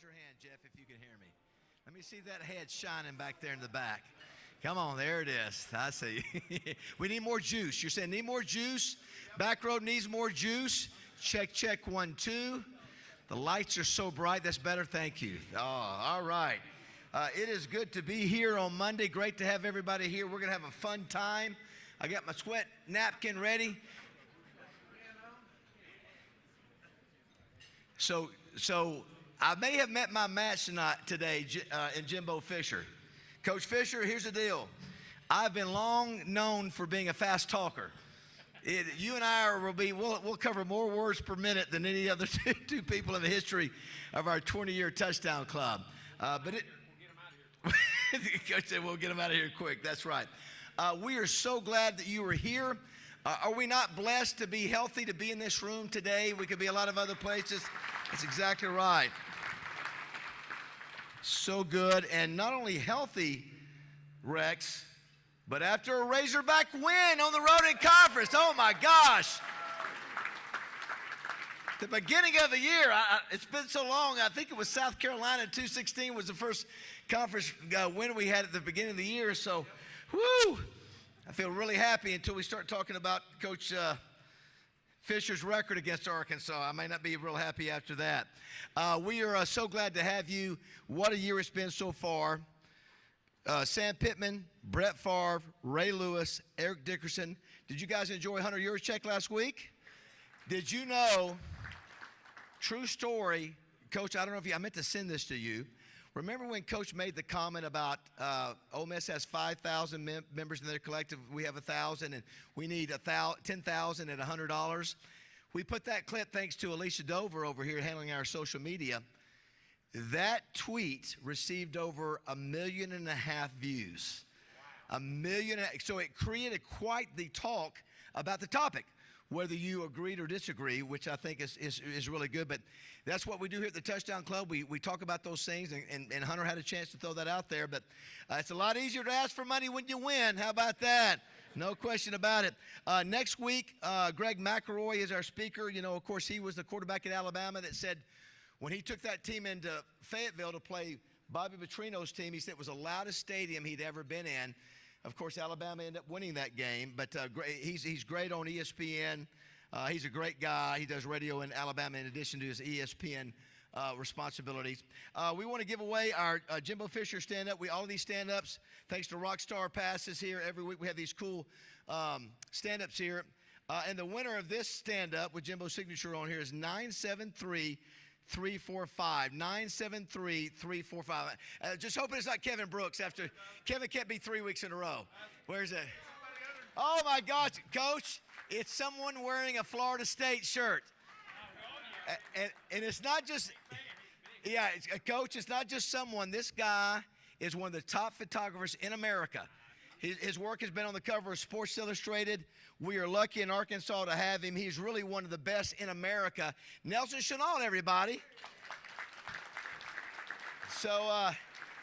Raise your hand, Jeff, if you can hear me. Let me see that head shining back there in the back. Come on, there it is. I see. We need more juice. You're saying need more juice? Back row needs more juice. Check, check, 1, 2. The lights are so bright. That's better. Thank you. Oh, all right. It is good to be here on Monday. Great to have everybody here. We're going to have a fun time. I got my sweat napkin ready. So I may have met my match today in Jimbo Fisher. Coach Fisher, here's the deal. I've been long known for being a fast talker. You and I we'll cover more words per minute than any other two people in the history of our 20-year touchdown club. But we'll get them out of here. Coach said we'll get them out of here quick. That's right. We are so glad that you are here. Are we not blessed to be healthy, to be in this room today? We could be a lot of other places. That's exactly right. So good. And not only healthy, Rex, but after a Razorback win on the road in conference. Oh, my gosh. The beginning of the year, it's been so long. I think it was South Carolina. 216 was the first conference win we had at the beginning of the year. So, whoo, I feel really happy until we start talking about Coach Fisher's record against Arkansas. I may not be real happy after that. We are so glad to have you. What a year it's been so far. Sam Pittman, Brett Favre, Ray Lewis, Eric Dickerson. Did you guys enjoy Hunter Yurachek last week? Did you know, true story, Coach, I don't know if I meant to send this to you. Remember when Coach made the comment about Ole Miss has 5,000 members in their collective, we have 1,000, and we need 10,000 at $100? We put that clip thanks to Alicia Dover over here handling our social media. That tweet received over 1.5 million views. Wow. 1 million. So it created quite the talk about the topic, whether you agreed or disagree, which I think is really good. But that's what we do here at the Touchdown Club. We talk about those things, and Hunter had a chance to throw that out there. But it's a lot easier to ask for money when you win. How about that? No question about it. Next week, Greg McElroy is our speaker. You know, of course, he was the quarterback at Alabama that said when he took that team into Fayetteville to play Bobby Petrino's team, he said it was the loudest stadium he'd ever been in. Of course, Alabama ended up winning that game, but he's great on ESPN. He's a great guy. He does radio in Alabama in addition to his ESPN responsibilities. We want to give away our Jimbo Fisher stand-up. All of these stand-ups, thanks to Rockstar Passes here. Every week we have these cool stand-ups here. And the winner of this stand-up with Jimbo's signature on here is 973-345. 973-345. Just hoping it's not Kevin Brooks. After Kevin can't be 3 weeks in a row. Where's it? Oh my gosh, Coach! It's someone wearing a Florida State shirt. And it's not just, Coach. It's not just someone. This guy is one of the top photographers in America. His work has been on the cover of Sports Illustrated. We are lucky in Arkansas to have him. He's really one of the best in America. Nelson Chenault, everybody. So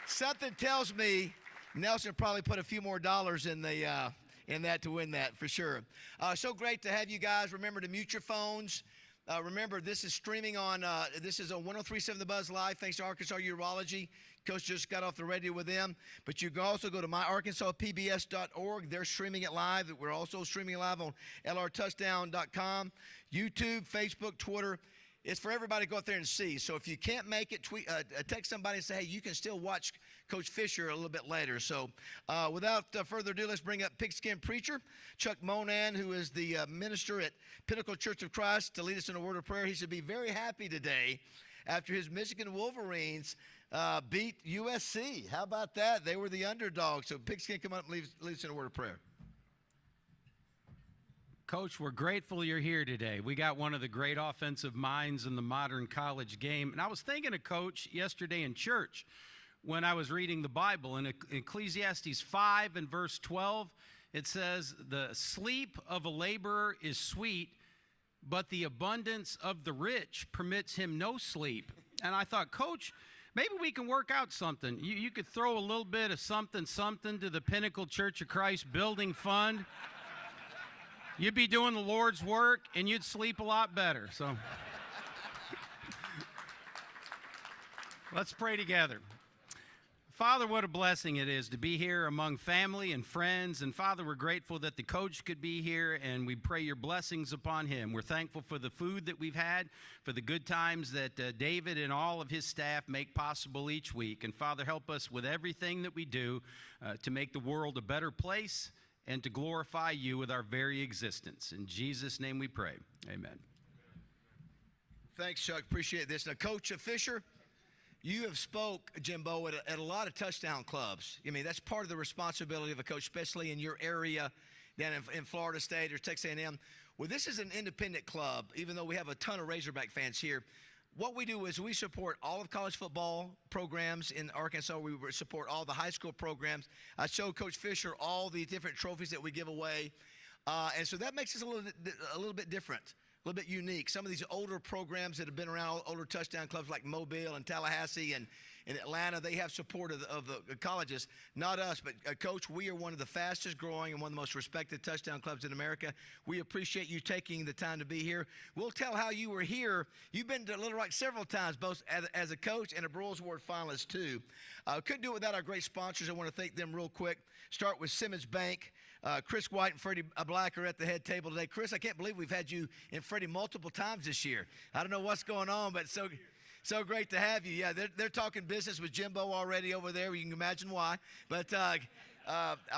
something tells me Nelson probably put a few more dollars in that to win that for sure. So great to have you guys. Remember to mute your phones. Remember, this is streaming on, this is on 103.7 The Buzz Live, thanks to Arkansas Urology. Coach just got off the radio with them. But you can also go to myarkansaspbs.org. They're streaming it live. We're also streaming it live on lrtouchdown.com, YouTube, Facebook, Twitter. It's for everybody to go out there and see. So if you can't make it, text somebody and say, hey, you can still watch Coach Fisher a little bit later. So without further ado, let's bring up Pigskin Preacher, Chuck Monan, who is the minister at Pinnacle Church of Christ, to lead us in a word of prayer. He should be very happy today after his Michigan Wolverines beat USC. How about that? They were the underdog. So Pigskin, come up and lead us in a word of prayer. Coach, we're grateful you're here today. We got one of the great offensive minds in the modern college game. And I was thinking of Coach yesterday in church when I was reading the Bible. In Ecclesiastes 5 and verse 12, it says, the sleep of a laborer is sweet, but the abundance of the rich permits him no sleep. And I thought, Coach, maybe we can work out something. You could throw a little bit of something to the Pinnacle Church of Christ Building Fund. You'd be doing the Lord's work, and you'd sleep a lot better. So, Let's pray together. Father, what a blessing it is to be here among family and friends. And Father, we're grateful that the coach could be here, and we pray your blessings upon him. We're thankful for the food that we've had, for the good times that David and all of his staff make possible each week. And Father, help us with everything that we do to make the world a better place and to glorify you with our very existence. In Jesus' name we pray. Amen. Thanks, Chuck. Appreciate this. Now, Coach Fisher, you have spoke, Jimbo, at a lot of touchdown clubs. I mean, that's part of the responsibility of a coach, especially in your area down in Florida State or Texas A&M. Well, this is an independent club, even though we have a ton of Razorback fans here. What we do is we support all of college football programs in Arkansas. We support all the high school programs. I showed Coach Fisher all the different trophies that we give away. And so that makes us a little bit different. A little bit unique. Some of these older programs that have been around, older touchdown clubs like Mobile and Tallahassee and in Atlanta, they have support of the colleges. Not us, but Coach, we are one of the fastest growing and one of the most respected touchdown clubs in America. We appreciate you taking the time to be here. We'll tell how you were here. You've been to Little Rock several times, both as a coach and a Broyles Award finalist too. Couldn't do it without our great sponsors. I want to thank them real quick. Start with Simmons Bank. Chris White and Freddie Black are at the head table today. Chris, I can't believe we've had you and Freddie multiple times this year. I don't know what's going on, but so great to have you. Yeah, they're talking business with Jimbo already over there. You can imagine why. But I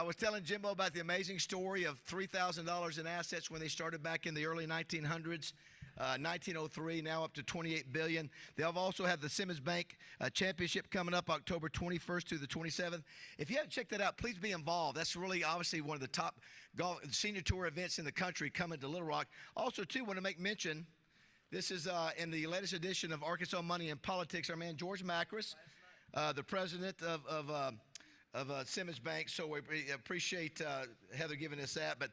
was telling Jimbo about the amazing story of $3,000 in assets when they started back in the early 1900s. 1903, now up to $28 billion. They have also had the Simmons Bank Championship coming up October 21st through the 27th. If you haven't checked that out, please be involved. That's really obviously one of the top golf senior tour events in the country coming to Little Rock. Also, too, want to make mention, this is in the latest edition of Arkansas Money and Politics. Our man George Macris, the president of Simmons Bank. So we appreciate Heather giving us that. But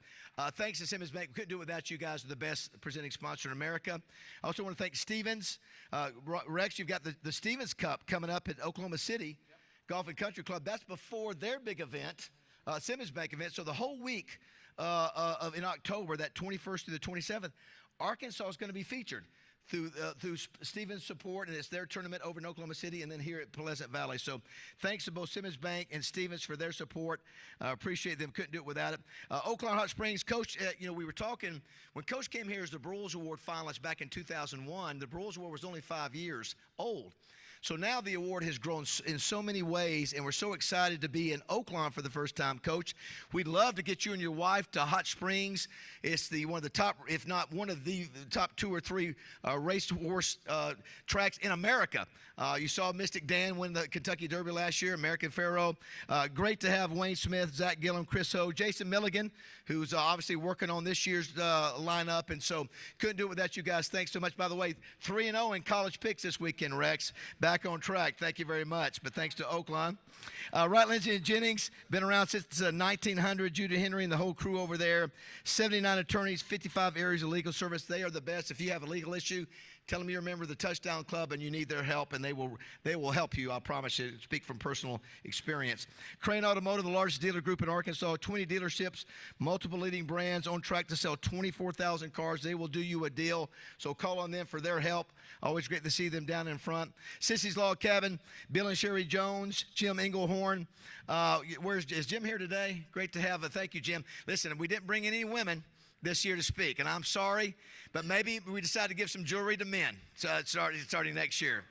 thanks to Simmons Bank. We couldn't do it without you guys. Are the best presenting sponsor in America. I also want to thank Stevens. Rex, you've got the Stevens Cup coming up at Oklahoma City Golf and Country Club. That's before their big event, Simmons Bank event. So the whole week in October, that 21st through the 27th, Arkansas is going to be featured through Stevens' support, and it's their tournament over in Oklahoma City and then here at Pleasant Valley. So thanks to both Simmons Bank and Stevens for their support. Appreciate them. Couldn't do it without it. Oklahoma Hot Springs, Coach, we were talking, when Coach came here as the Broyles Award finalist back in 2001, the Broyles Award was only 5 years old. So now the award has grown in so many ways, and we're so excited to be in Oaklawn for the first time, Coach. We'd love to get you and your wife to Hot Springs. It's one of the top, if not one of the top 2 or 3 racehorse tracks in America. You saw Mystic Dan win the Kentucky Derby last year, American Pharoah. Great to have Wayne Smith, Zach Gillum, Chris Ho, Jason Milligan, who's obviously working on this year's lineup, and so couldn't do it without you guys. Thanks so much. By the way, 3-0 in college picks this weekend, Rex. Back on track. Thank you very much. But thanks to Oaklawn. Wright, Lindsay, and Jennings, been around since 1900. Judah Henry and the whole crew over there. 79 attorneys, 55 areas of legal service. They are the best. If you have a legal issue, tell them you're a member of the Touchdown Club and you need their help, and they will help you. I promise you. Speak from personal experience. Crane Automotive, the largest dealer group in Arkansas, 20 dealerships, multiple leading brands, on track to sell 24,000 cars. They will do you a deal, so call on them for their help. Always great to see them down in front. Sissy's Log Cabin, Bill and Sherry Jones, Jim Englehorn. Is Jim here today? Great to have. Thank you, Jim. Listen, we didn't bring in any women this year to speak, and I'm sorry, but maybe we decide to give some jewelry to men starting next year.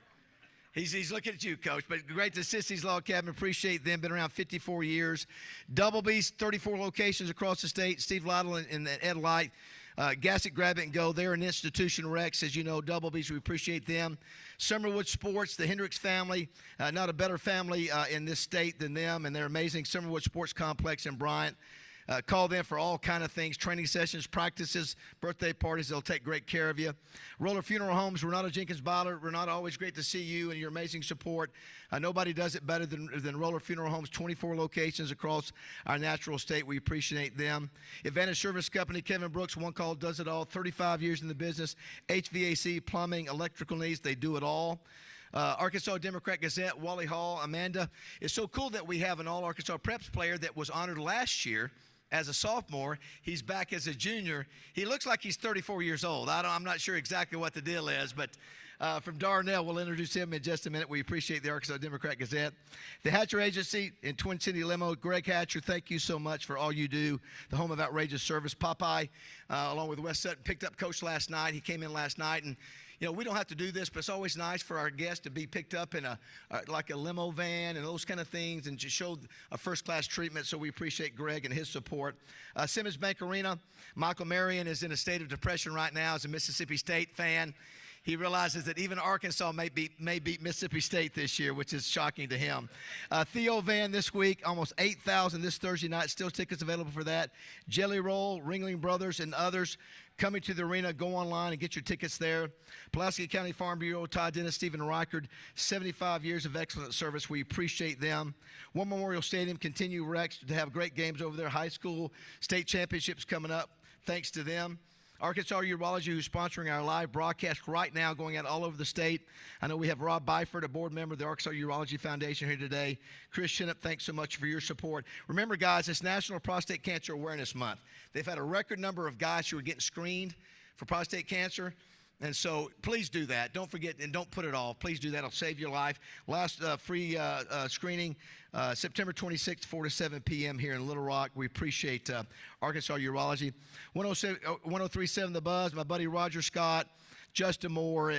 He's looking at you, Coach, but great to Sissy's Log Cabin. Appreciate them. Been around 54 years. Double B's, 34 locations across the state. Steve Lytle and Ed Light. Gassick, Grab It and Go. They're an institution, Rex, as you know. Double B's, we appreciate them. Summerwood Sports, the Hendricks family. Not a better family in this state than them, and they're amazing. Summerwood Sports Complex in Bryant. Call them for all kind of things, training sessions, practices, birthday parties. They'll take great care of you. Roller Funeral Homes, Renata Jenkins Byler. Renata, always great to see you and your amazing support. Nobody does it better than Roller Funeral Homes, 24 locations across our natural state. We appreciate them. Advantage Service Company, Kevin Brooks, one call, does it all. 35 years in the business. HVAC, plumbing, electrical needs, they do it all. Arkansas Democrat Gazette, Wally Hall, Amanda. It's so cool that we have an All-Arkansas Preps player that was honored last year as a sophomore. He's back as a junior. He looks like he's 34 years old. I'm not sure exactly what the deal is, but from Darnell. We'll introduce him in just a minute. We appreciate the Arkansas Democrat-Gazette. The Hatcher Agency in Twin City Limo. Greg Hatcher, thank you so much for all you do. The home of outrageous service. Popeye, along with Wes Sutton, picked up Coach last night. He came in last night, and you know, we don't have to do this, but it's always nice for our guests to be picked up in like a limo van and those kind of things, and to show a first-class treatment. So we appreciate Greg and his support. Simmons Bank Arena. Michael Marion is in a state of depression right now as a Mississippi State fan. He realizes that even Arkansas may beat Mississippi State this year, which is shocking to him. Theo Van this week, almost 8,000 this Thursday night. Still tickets available for that. Jelly Roll, Ringling Brothers, and others coming to the arena. Go online and get your tickets there. Pulaski County Farm Bureau, Todd Dennis, Stephen Reichard, 75 years of excellent service. We appreciate them. One Memorial Stadium, continue Rex to have great games over there. High school state championships coming up. Thanks to them. Arkansas Urology, who's sponsoring our live broadcast right now, going out all over the state. I know we have Rob Byford, a board member of the Arkansas Urology Foundation, here today. Chris Shinup, thanks so much for your support. Remember, guys, it's National Prostate Cancer Awareness Month. They've had a record number of guys who are getting screened for prostate cancer. And so please do that. Don't forget, and don't put it off. Please do that. It'll save your life. Last free screening, September 26th, 4 to 7 p.m. here in Little Rock. We appreciate Arkansas Urology. 103.7 The Buzz, my buddy Roger Scott, Justin Moore,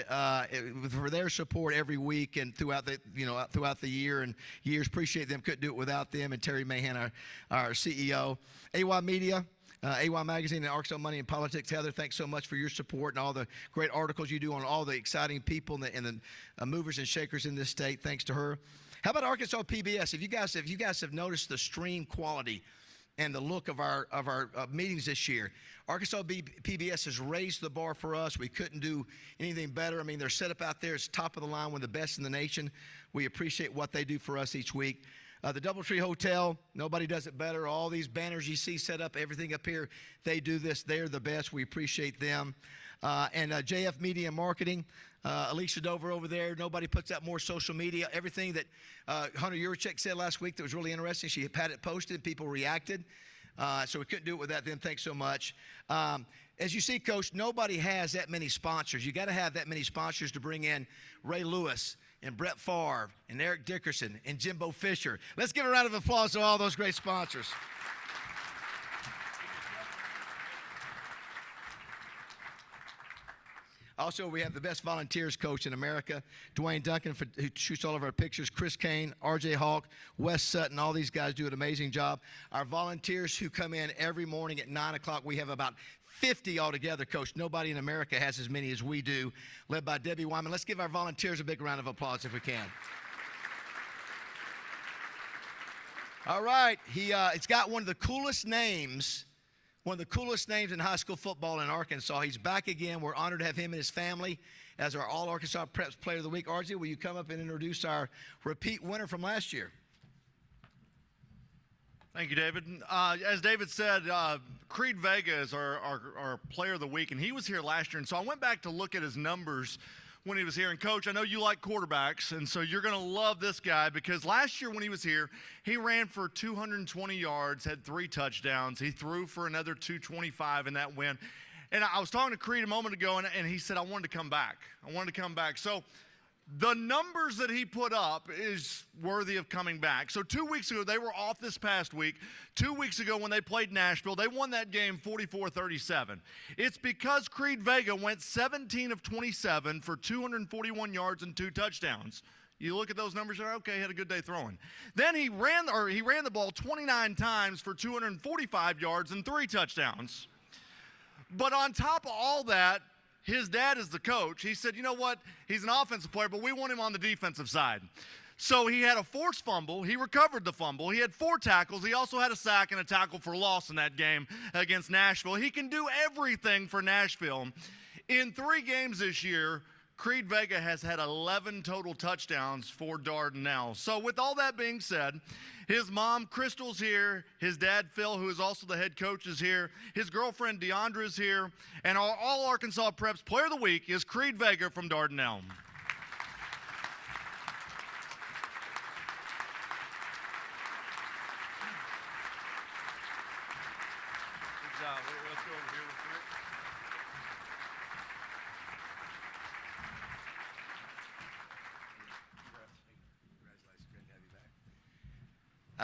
for their support every week and throughout the year and years. Appreciate them. Couldn't do it without them. And Terry Mahan, our CEO. AY Media. AY Magazine and Arkansas Money and Politics. Heather, thanks so much for your support and all the great articles you do on all the exciting people and the movers and shakers in this state. Thanks to her. How about Arkansas PBS? If you guys have noticed the stream quality and the look of our meetings this year, Arkansas PBS has raised the bar for us. We couldn't do anything better. I mean, their setup out there is top of the line, one of the best in the nation. We appreciate what they do for us each week. The DoubleTree Hotel, nobody does it better. All these banners you see set up, everything up here, they do this. They're the best. We appreciate them. And JF Media and Marketing, Alicia Dover over there. Nobody puts out more social media. Everything that Hunter Yurchek said last week that was really interesting, she had it posted. People reacted. So we couldn't do it without them. Thanks so much. As you see, Coach, nobody has that many sponsors. You got to have that many sponsors to bring in Ray Lewis and Brett Favre and Eric Dickerson and Jimbo Fisher. Let's give a round of applause to all those great sponsors. Also, we have the best volunteers coach in America, Dwayne Duncan, who shoots all of our pictures, Chris Kane, R.J. Hawk, Wes Sutton. All these guys do an amazing job. Our volunteers who come in every morning at 9 o'clock, we have about 50 altogether, Coach. Nobody in America has as many as we do, led by Debbie Wyman. Let's give our volunteers a big round of applause if we can. All right. It's got one of the coolest names in high school football in Arkansas. He's back again. We're honored to have him and his family as our All-Arkansas Preps Player of the Week. RJ, will you come up and introduce our repeat winner from last year? Thank you, David. As David said, Creed Vega is our Player of the Week, and he was here last year. And so I went back to look at his numbers when he was here. And, Coach, I know you like quarterbacks, and so you're going to love this guy because last year when he was here, he ran for 220 yards, had 3 touchdowns. He threw for another 225 in that win. And I was talking to Creed a moment ago, and he said, I wanted to come back. So the numbers that he put up is worthy of coming back. So 2 weeks ago, they were off this past week. 2 weeks ago when they played Nashville, they won that game 44-37. It's because Creed Vega went 17 of 27 for 241 yards and 2 touchdowns. You look at those numbers, you're okay, he had a good day throwing. Then he ran the ball 29 times for 245 yards and 3 touchdowns. But on top of all that, his dad is the coach. He said, you know what? He's an offensive player, but we want him on the defensive side. So he had a forced fumble. He recovered the fumble. He had 4 tackles. He also had a sack and a tackle for loss in that game against Nashville. He can do everything for Nashville. In 3 games this year, Creed Vega has had 11 total touchdowns for Dardanelle. So with all that being said, his mom, Crystal's here. His dad, Phil, who is also the head coach, is here. His girlfriend, Deandra, is here. And our All-Arkansas Preps Player of the Week is Creed Vega from Dardanelle. Good job. Let's go over here real quick.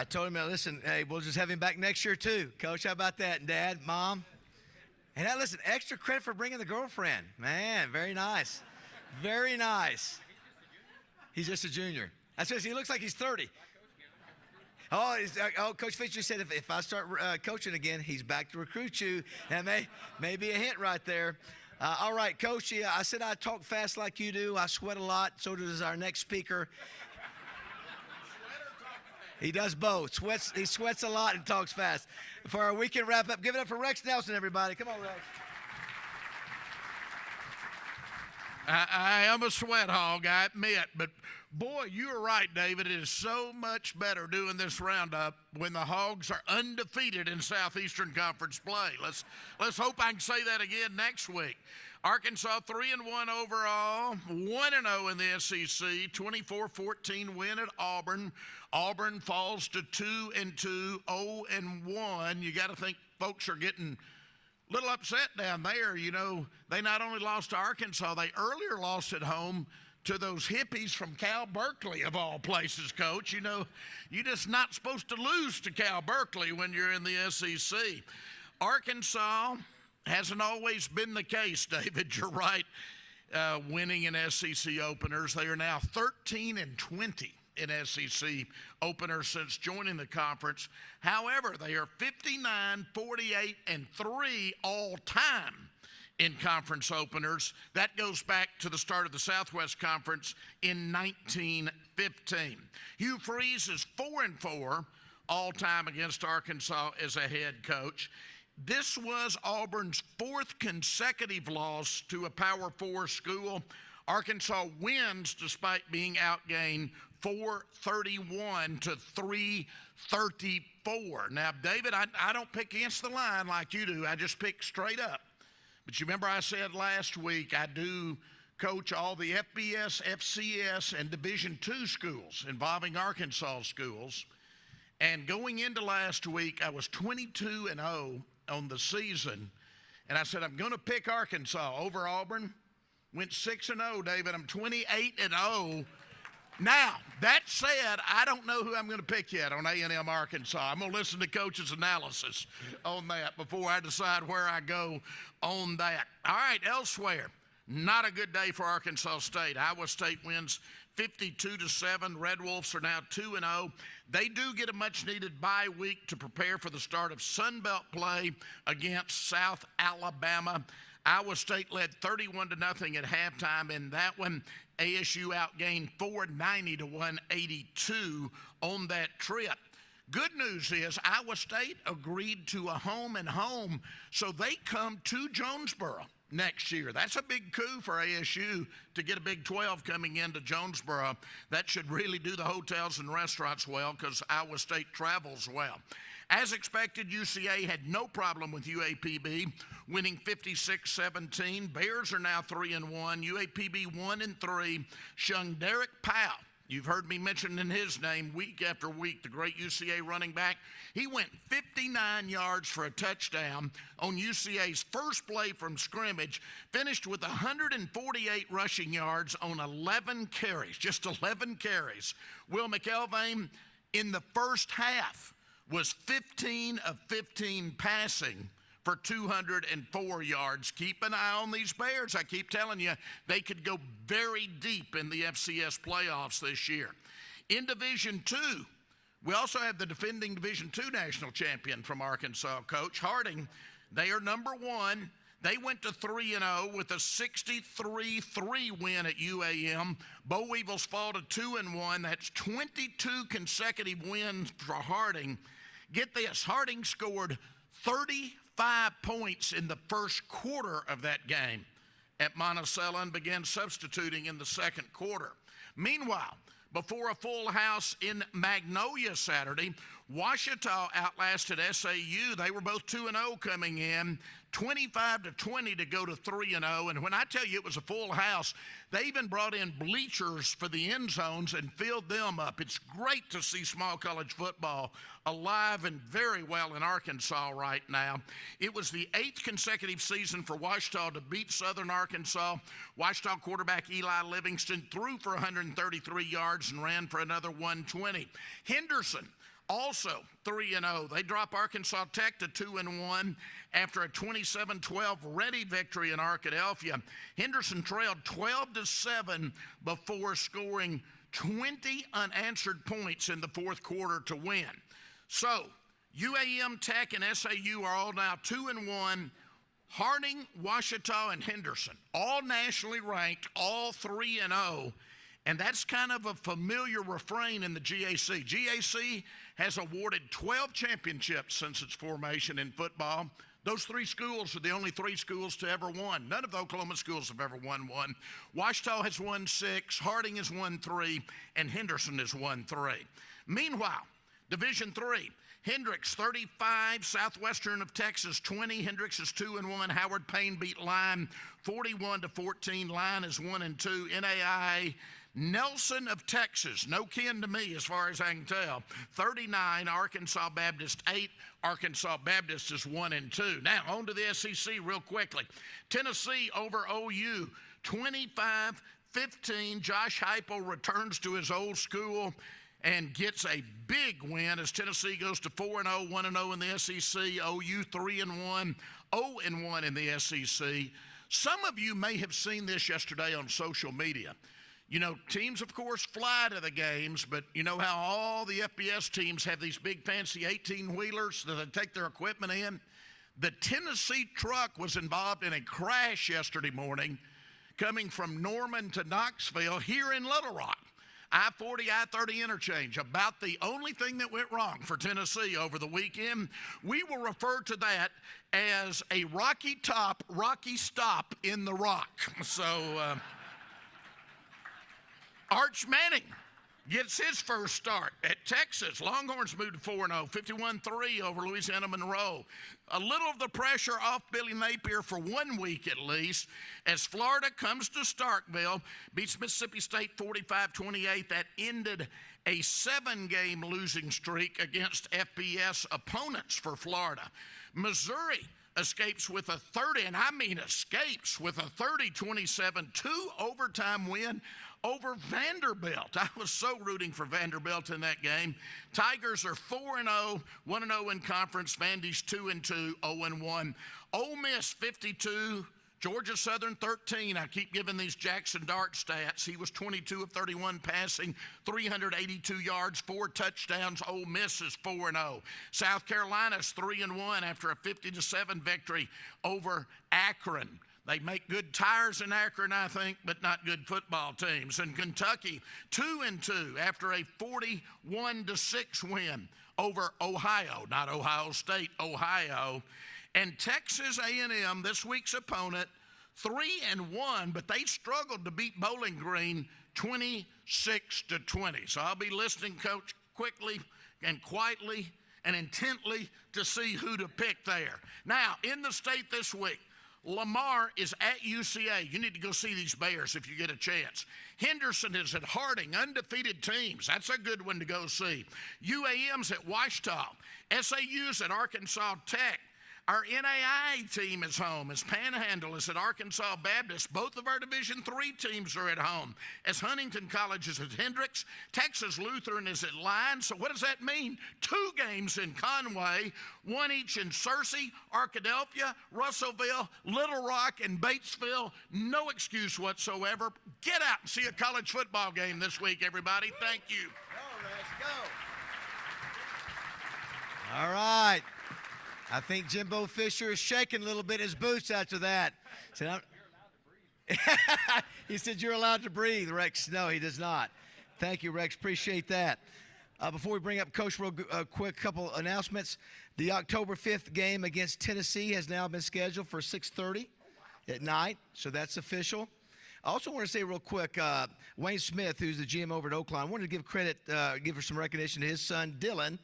I told him, listen, hey, we'll just have him back next year too. Coach, how about that? And Dad, Mom. And now listen, extra credit for bringing the girlfriend. Man, very nice. Very nice. He's just a junior. That's just, he looks like he's 30. Oh, Coach Fisher said if I start coaching again, he's back to recruit you. That may be a hint right there. All right, Coach, I said I talk fast like you do. I sweat a lot. So does our next speaker. He does both. He sweats a lot and talks fast. For our weekend wrap-up, give it up for Rex Nelson, everybody. Come on, Rex. I am a sweat hog, I admit, but boy, you are right, David. It is so much better doing this roundup when the Hogs are undefeated in Southeastern Conference play. Let's hope I can say that again next week. Arkansas 3-1 overall, 1-0 in the SEC, 24-14 win at Auburn. Auburn falls to 2-2, 0-1. You got to think folks are getting a little upset down there. You know, they not only lost to Arkansas, they earlier lost at home to those hippies from Cal Berkeley, of all places, Coach. You know, you're just not supposed to lose to Cal Berkeley when you're in the SEC. Arkansas hasn't always been the case, David. You're right, winning in SEC openers. They are now 13-20 in SEC openers since joining the conference. However, they are 59-48-3 all-time in conference openers. That goes back to the start of the Southwest Conference in 1915. Hugh Freeze is 4-4 all-time against Arkansas as a head coach. This was Auburn's fourth consecutive loss to a Power 4 school. Arkansas wins despite being outgained 431 to 334. Now, David, I don't pick against the line like you do. I just pick straight up. But you remember I said last week I do coach all the FBS, FCS, and Division II schools involving Arkansas schools. And going into last week, I was 22-0 on the season. And I said, I'm going to pick Arkansas over Auburn. Went 6-0, David. I'm 28-0. Now, that said, I don't know who I'm going to pick yet on A&M Arkansas. I'm going to listen to Coach's analysis on that before I decide where I go on that. All right, elsewhere, not a good day for Arkansas State. Iowa State wins 52-7. Red Wolves are now 2-0. They do get a much-needed bye week to prepare for the start of Sun Belt play against South Alabama. Iowa State led 31-0 at halftime in that one. ASU outgained 490 to 182 on that trip. Good news is Iowa State agreed to a home and home, so they come to Jonesboro next year. That's a big coup for ASU to get a Big 12 coming into Jonesboro. That should really do the hotels and restaurants well because Iowa State travels well. As expected, UCA had no problem with UAPB, winning 56-17. Bears are now 3-1. UAPB 1-3. Shung Derek Powell. You've heard me mentioning his name week after week, the great UCA running back. He went 59 yards for a touchdown on UCA's first play from scrimmage, finished with 148 rushing yards on 11 carries, just 11 carries. Will McElvain in the first half was 15 of 15 passing for 204 yards. Keep an eye on these Bears. I keep telling you, they could go very deep in the FCS playoffs this year. In Division II, we also have the defending Division II national champion from Arkansas, Coach Harding. They are number one. They went to 3-0 with a 63-3 win at UAM. Boll Weevils fall to 2-1. That's 22 consecutive wins for Harding. Get this, Harding scored 35 points in the first quarter of that game at Monticello and began substituting in the second quarter. Meanwhile, before a full house in Magnolia Saturday, Ouachita outlasted SAU. They were both 2-0 coming in, 25-20 to go to 3-0. And when I tell you it was a full house, they even brought in bleachers for the end zones and filled them up. It's great to see small college football alive and very well in Arkansas right now. It was the 8th consecutive season for Ouachita to beat Southern Arkansas. Ouachita quarterback Eli Livingston threw for 133 yards and ran for another 120. Henderson, Also 3-0. They drop Arkansas Tech to 2-1 after a 27-12 Ready victory in Arkadelphia. Henderson trailed 12-7 before scoring 20 unanswered points in the fourth quarter to win. So UAM, Tech, and SAU are all now 2-1. Harding, Ouachita, and Henderson, all nationally ranked, all 3-0. And that's kind of a familiar refrain in the GAC. GAC has awarded 12 championships since its formation in football. Those three schools are the only three schools to ever won. None of the Oklahoma schools have ever won one. Ouachita has won 6, Harding has won 3, and Henderson has won 3. Meanwhile, Division III, Hendricks 35, Southwestern of Texas 20. Hendricks is 2-1. Howard Payne beat Lyon 41-14. Lyon is 1-2. NAI Nelson of Texas, no kin to me as far as I can tell, 39. Arkansas Baptist 8. Arkansas Baptist is 1-2. Now on to the SEC real quickly. Tennessee over OU 25-15. Josh Heupel returns to his old school and gets a big win as Tennessee goes to 4-0, 1-0 in the SEC. OU 3-1, 0-1 in the SEC. Some of you may have seen this yesterday on social media. You know, teams, of course, fly to the games, but you know how all the FBS teams have these big fancy 18-wheelers that they take their equipment in? The Tennessee truck was involved in a crash yesterday morning coming from Norman to Knoxville here in Little Rock. I-40, I-30 interchange, about the only thing that went wrong for Tennessee over the weekend. We will refer to that as a rocky top, rocky stop in the rock. So Arch Manning gets his first start at Texas. Longhorns moved to 4-0, 51-3 over Louisiana Monroe. A little of the pressure off Billy Napier for 1 week at least, as Florida comes to Starkville, beats Mississippi State 45-28. That ended a 7-game losing streak against FBS opponents for Florida. Missouri escapes with a 30, and I mean escapes with a 30-27 2-overtime win over Vanderbilt. I was so rooting for Vanderbilt in that game. Tigers are 4-0, 1-0 in conference. Vandy's 2-2, 0-1. Ole Miss 52, Georgia Southern 13. I keep giving these Jackson Dart stats. He was 22 of 31 passing, 382 yards, 4 touchdowns. Ole Miss is 4-0. South Carolina's 3-1 after a 50-7 victory over Akron. They make good tires in Akron, I think, but not good football teams. And Kentucky, 2-2 after a 41-6 win over Ohio, not Ohio State, Ohio. And Texas A&M, this week's opponent, 3-1, but they struggled to beat Bowling Green 26-20. So I'll be listening, Coach, quickly and quietly and intently to see who to pick there. Now, in the state this week, Lamar is at UCA. You need to go see these Bears if you get a chance. Henderson is at Harding, undefeated teams. That's a good one to go see. UAM's at Ouachita. SAU's at Arkansas Tech. Our NAI team is home as Panhandle is at Arkansas Baptist. Both of our Division III teams are at home as Huntington College is at Hendricks. Texas Lutheran is at Lyon. So what does that mean? 2 games in Conway, 1 each in Searcy, Arkadelphia, Russellville, Little Rock, and Batesville. No excuse whatsoever. Get out and see a college football game this week, everybody. Thank you. Go, Rex, go. All right. I think Jimbo Fisher is shaking a little bit in his boots after that. He said, you're allowed to breathe, Rex. No, he does not. Thank you, Rex. Appreciate that. Before we bring up Coach, real quick couple announcements. The October 5th game against Tennessee has now been scheduled for 6:30 at night, so that's official. I also want to say real quick, Wayne Smith, who's the GM over at Oakland, I wanted to give credit, give her some recognition to his son, Dylan,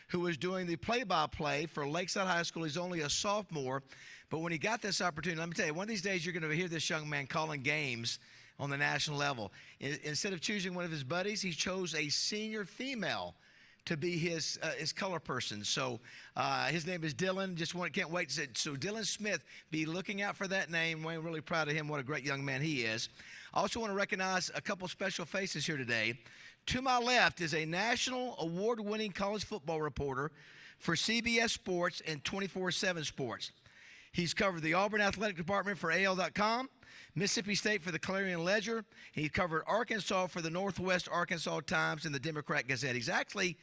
who was doing the play-by-play for Lakeside High School. He's only a sophomore, but when he got this opportunity, let me tell you, one of these days you're going to hear this young man calling games on the national level. Instead of choosing one of his buddies, he chose a senior female to be his color person. So his name is Dylan. Can't wait. So Dylan Smith, be looking out for that name. Wayne, really proud of him. What a great young man he is. I also want to recognize a couple special faces here today. To my left is a national award-winning college football reporter for CBS Sports and 24/7 Sports. He's covered the Auburn Athletic Department for AL.com, Mississippi State for the Clarion Ledger. He covered Arkansas for the Northwest Arkansas Times and the Democrat Gazette. He's actually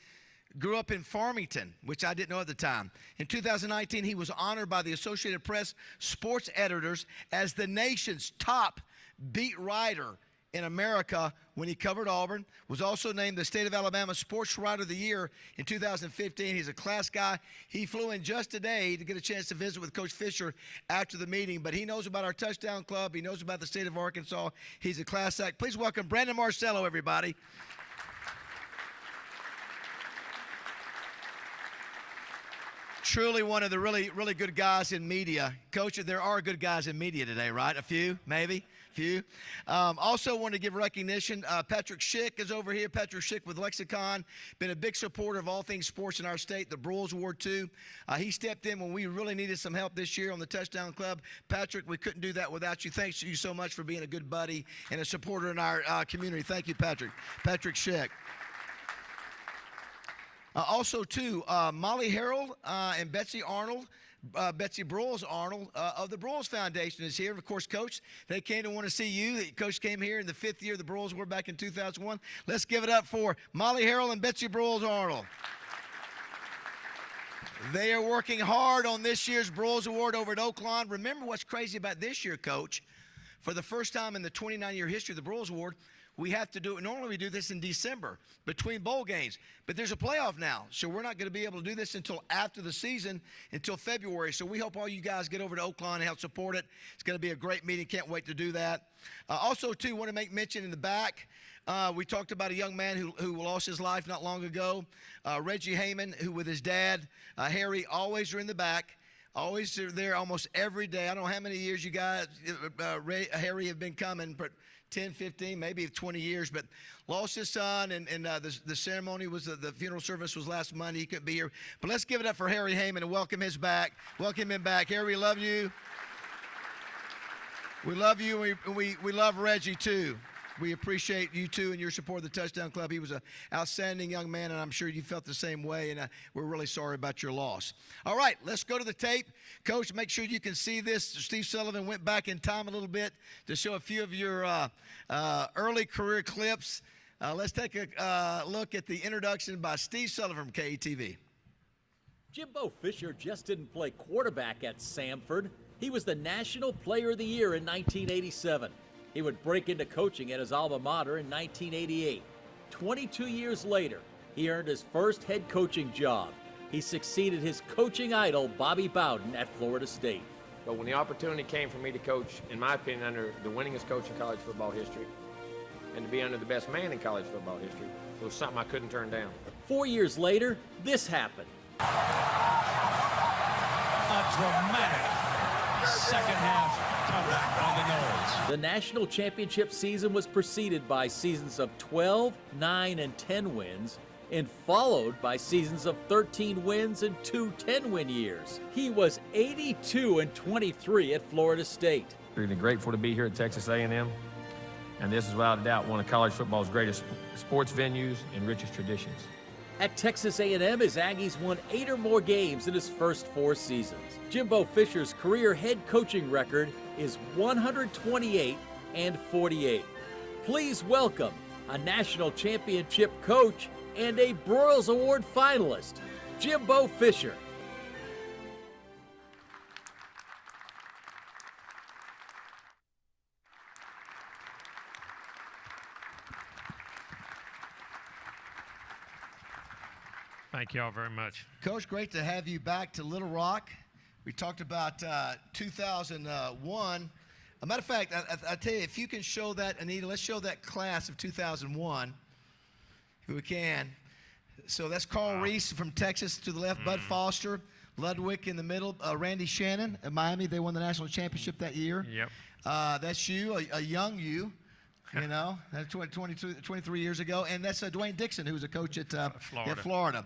grew up in Farmington, which I didn't know at the time. In 2019, he was honored by the Associated Press sports editors as the nation's top beat writer in America when he covered Auburn. Was also named the State of Alabama Sports Writer of the Year in 2015. He's a class guy. He flew in just today to get a chance to visit with Coach Fisher after the meeting, but he knows about our touchdown club. He knows about the state of Arkansas. He's a class act. Please welcome Brandon Marcello, everybody. Truly one of the really good guys in media. Coach, there are good guys in media today, right? A few, maybe? Few. Also want to give recognition. Patrick Schick is over here. Patrick Schick with Lexicon. Been a big supporter of all things sports in our state. The Broyles Award, too. He stepped in when we really needed some help this year on the Touchdown Club. Patrick, we couldn't do that without you. Thanks you so much for being a good buddy and a supporter in our community. Thank you, Patrick. Patrick Schick. Also, too, Molly Harrell and Betsy Arnold, Betsy Broyles Arnold of the Broyles Foundation is here. Of course, Coach, they came to want to see you. Coach came here in the 5th year of the Broyles Award back in 2001. Let's give it up for Molly Harrell and Betsy Broyles Arnold. They are working hard on this year's Broyles Award over at Oaklawn. Remember what's crazy about this year, Coach? For the first time in the 29-year history of the Broyles Award, we have to do it. Normally we do this in December between bowl games, but there's a playoff now, so we're not going to be able to do this until after the season, until February. So we hope all you guys get over to Oaklawn and help support it. It's going to be a great meeting. Can't wait to do that. Also, too, want to make mention in the back, we talked about a young man who lost his life not long ago, Reggie Heyman, who with his dad, Harry, always are in the back. Always there almost every day. I don't know how many years you guys, Harry, have been coming, but 10, 15, maybe 20 years, but lost his son, and the ceremony was, the funeral service was last Monday. He couldn't be here. But let's give it up for Harry Heyman and welcome him back. Harry, we love you. We love you, and we love Reggie, too. We appreciate you, too, and your support of the Touchdown Club. He was an outstanding young man, and I'm sure you felt the same way, and we're really sorry about your loss. All right, let's go to the tape. Coach, make sure you can see this. Steve Sullivan went back in time a little bit to show a few of your early career clips. Let's take a look at the introduction by Steve Sullivan from KETV. Jimbo Fisher just didn't play quarterback at Samford. He was the National Player of the Year in 1987. He would break into coaching at his alma mater in 1988. 22 years later, he earned his first head coaching job. He succeeded his coaching idol, Bobby Bowden, at Florida State. But when the opportunity came for me to coach, in my opinion, under the winningest coach in college football history, and to be under the best man in college football history, it was something I couldn't turn down. 4 years later, this happened. A dramatic second half comeback on the nose. The national championship season was preceded by seasons of 12, 9, and 10 wins, and followed by seasons of 13 wins and 2 10-win years. He was 82-23 at Florida State. Really grateful to be here at Texas A&M, and this is without a doubt one of college football's greatest sports venues and richest traditions. At Texas A&M, his Aggies won 8 or more games in his first 4 seasons. Jimbo Fisher's career head coaching record is 128-48. Please welcome a national championship coach and a Broyles Award finalist, Jimbo Fisher. Thank you all very much. Coach, great to have you back to Little Rock. We talked about 2001. A matter of fact, I tell you, if you can show that, Anita, let's show that class of 2001, if we can. So that's Carl Reese from Texas to the left, Bud Foster, Ludwig in the middle, Randy Shannon at Miami. They won the national championship that year. Yep. That's you, a young you. You know, that's 23 years ago. And that's Dwayne Dixon, who was a coach at Florida.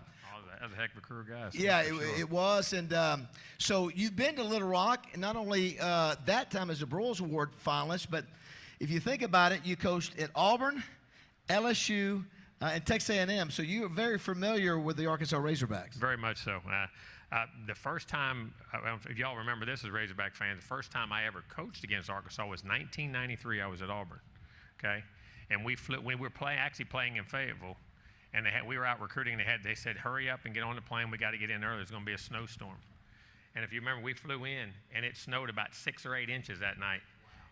Oh, that's a heck of a career, guys. Yeah, it was. And so you've been to Little Rock, and not only that time as a Broyles Award finalist, but if you think about it, you coached at Auburn, LSU, and Texas A&M. So you are very familiar with the Arkansas Razorbacks. Very much so. The first time, if y'all remember this as Razorback fans, the first time I ever coached against Arkansas was 1993. I was at Auburn, okay? And we were actually playing in Fayetteville, and we were out recruiting. They said, hurry up and get on the plane. We got to get in early. There's going to be a snowstorm. And if you remember, we flew in, and it snowed about 6 or 8 inches that night,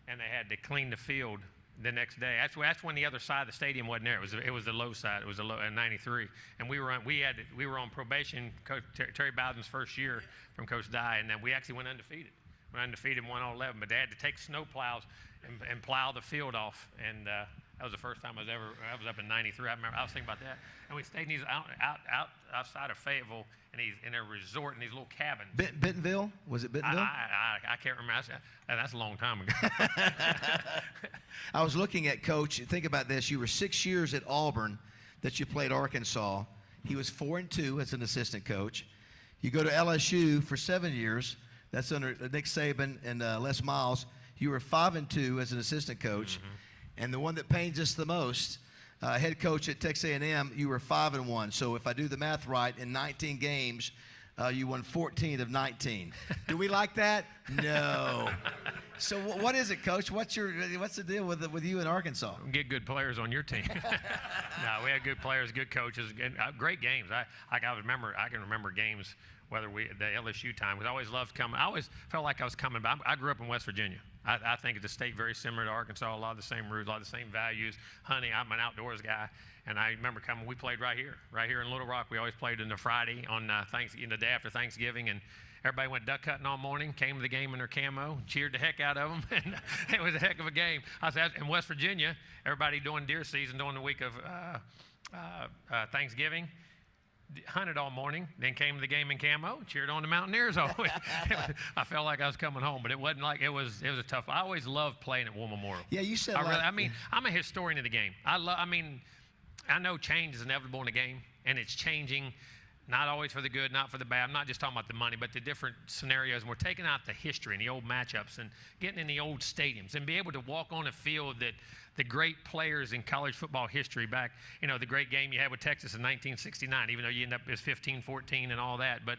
and they had to clean the field the next day. That's when the other side of the stadium wasn't there. It was the low side. It was the low at 93, and we were on probation. Coach Terry Bowden's first year from Coach Dye, and then we actually went undefeated. And won all 11, but they had to take snow plows and plow the field off, and that was the first time I was up in 93. I remember I was thinking about that, and we stayed in these outside of Fayetteville, and he's in a resort in these little cabins. Bentonville? Was it Bentonville? I can't remember. That's a long time ago. I was looking at Coach. Think about this. You were 6 years at Auburn that you played Arkansas. He was 4-2 as an assistant coach. You go to LSU for 7 years. That's under Nick Saban and Les Miles. You were 5-2 as an assistant coach. Mm-hmm. And the one that pains us the most, head coach at Texas A&M, you were 5-1. So if I do the math right, in 19 games, you won 14 of 19. Do we like that? No. So what is it, Coach? What's the deal with you in Arkansas? Get good players on your team. No, we had good players, good coaches, and great games. I can remember games. Whether the LSU time, because I always loved coming. I always felt like I was coming back. I grew up in West Virginia. I think it's a state very similar to Arkansas. A lot of the same roots, a lot of the same values. Hunting, I'm an outdoors guy, and I remember coming. We played right here in Little Rock. We always played in the Friday on the day after Thanksgiving, and everybody went duck hunting all morning. Came to the game in their camo, cheered the heck out of them, and it was a heck of a game. I said in West Virginia, everybody doing deer season during the week of Thanksgiving. Hunted all morning, then came to the game in camo, cheered on the Mountaineers all week. I felt like I was coming home, but it wasn't like it was a tough. I always loved playing at War Memorial. Yeah, you said. I'm a historian of the game. I know change is inevitable in the game, and it's changing, not always for the good, not for the bad. I'm not just talking about the money, but the different scenarios. And we're taking out the history and the old matchups and getting in the old stadiums and be able to walk on a field that the great players in college football history back, the great game you had with Texas in 1969, even though you end up as 15-14 and all that. But,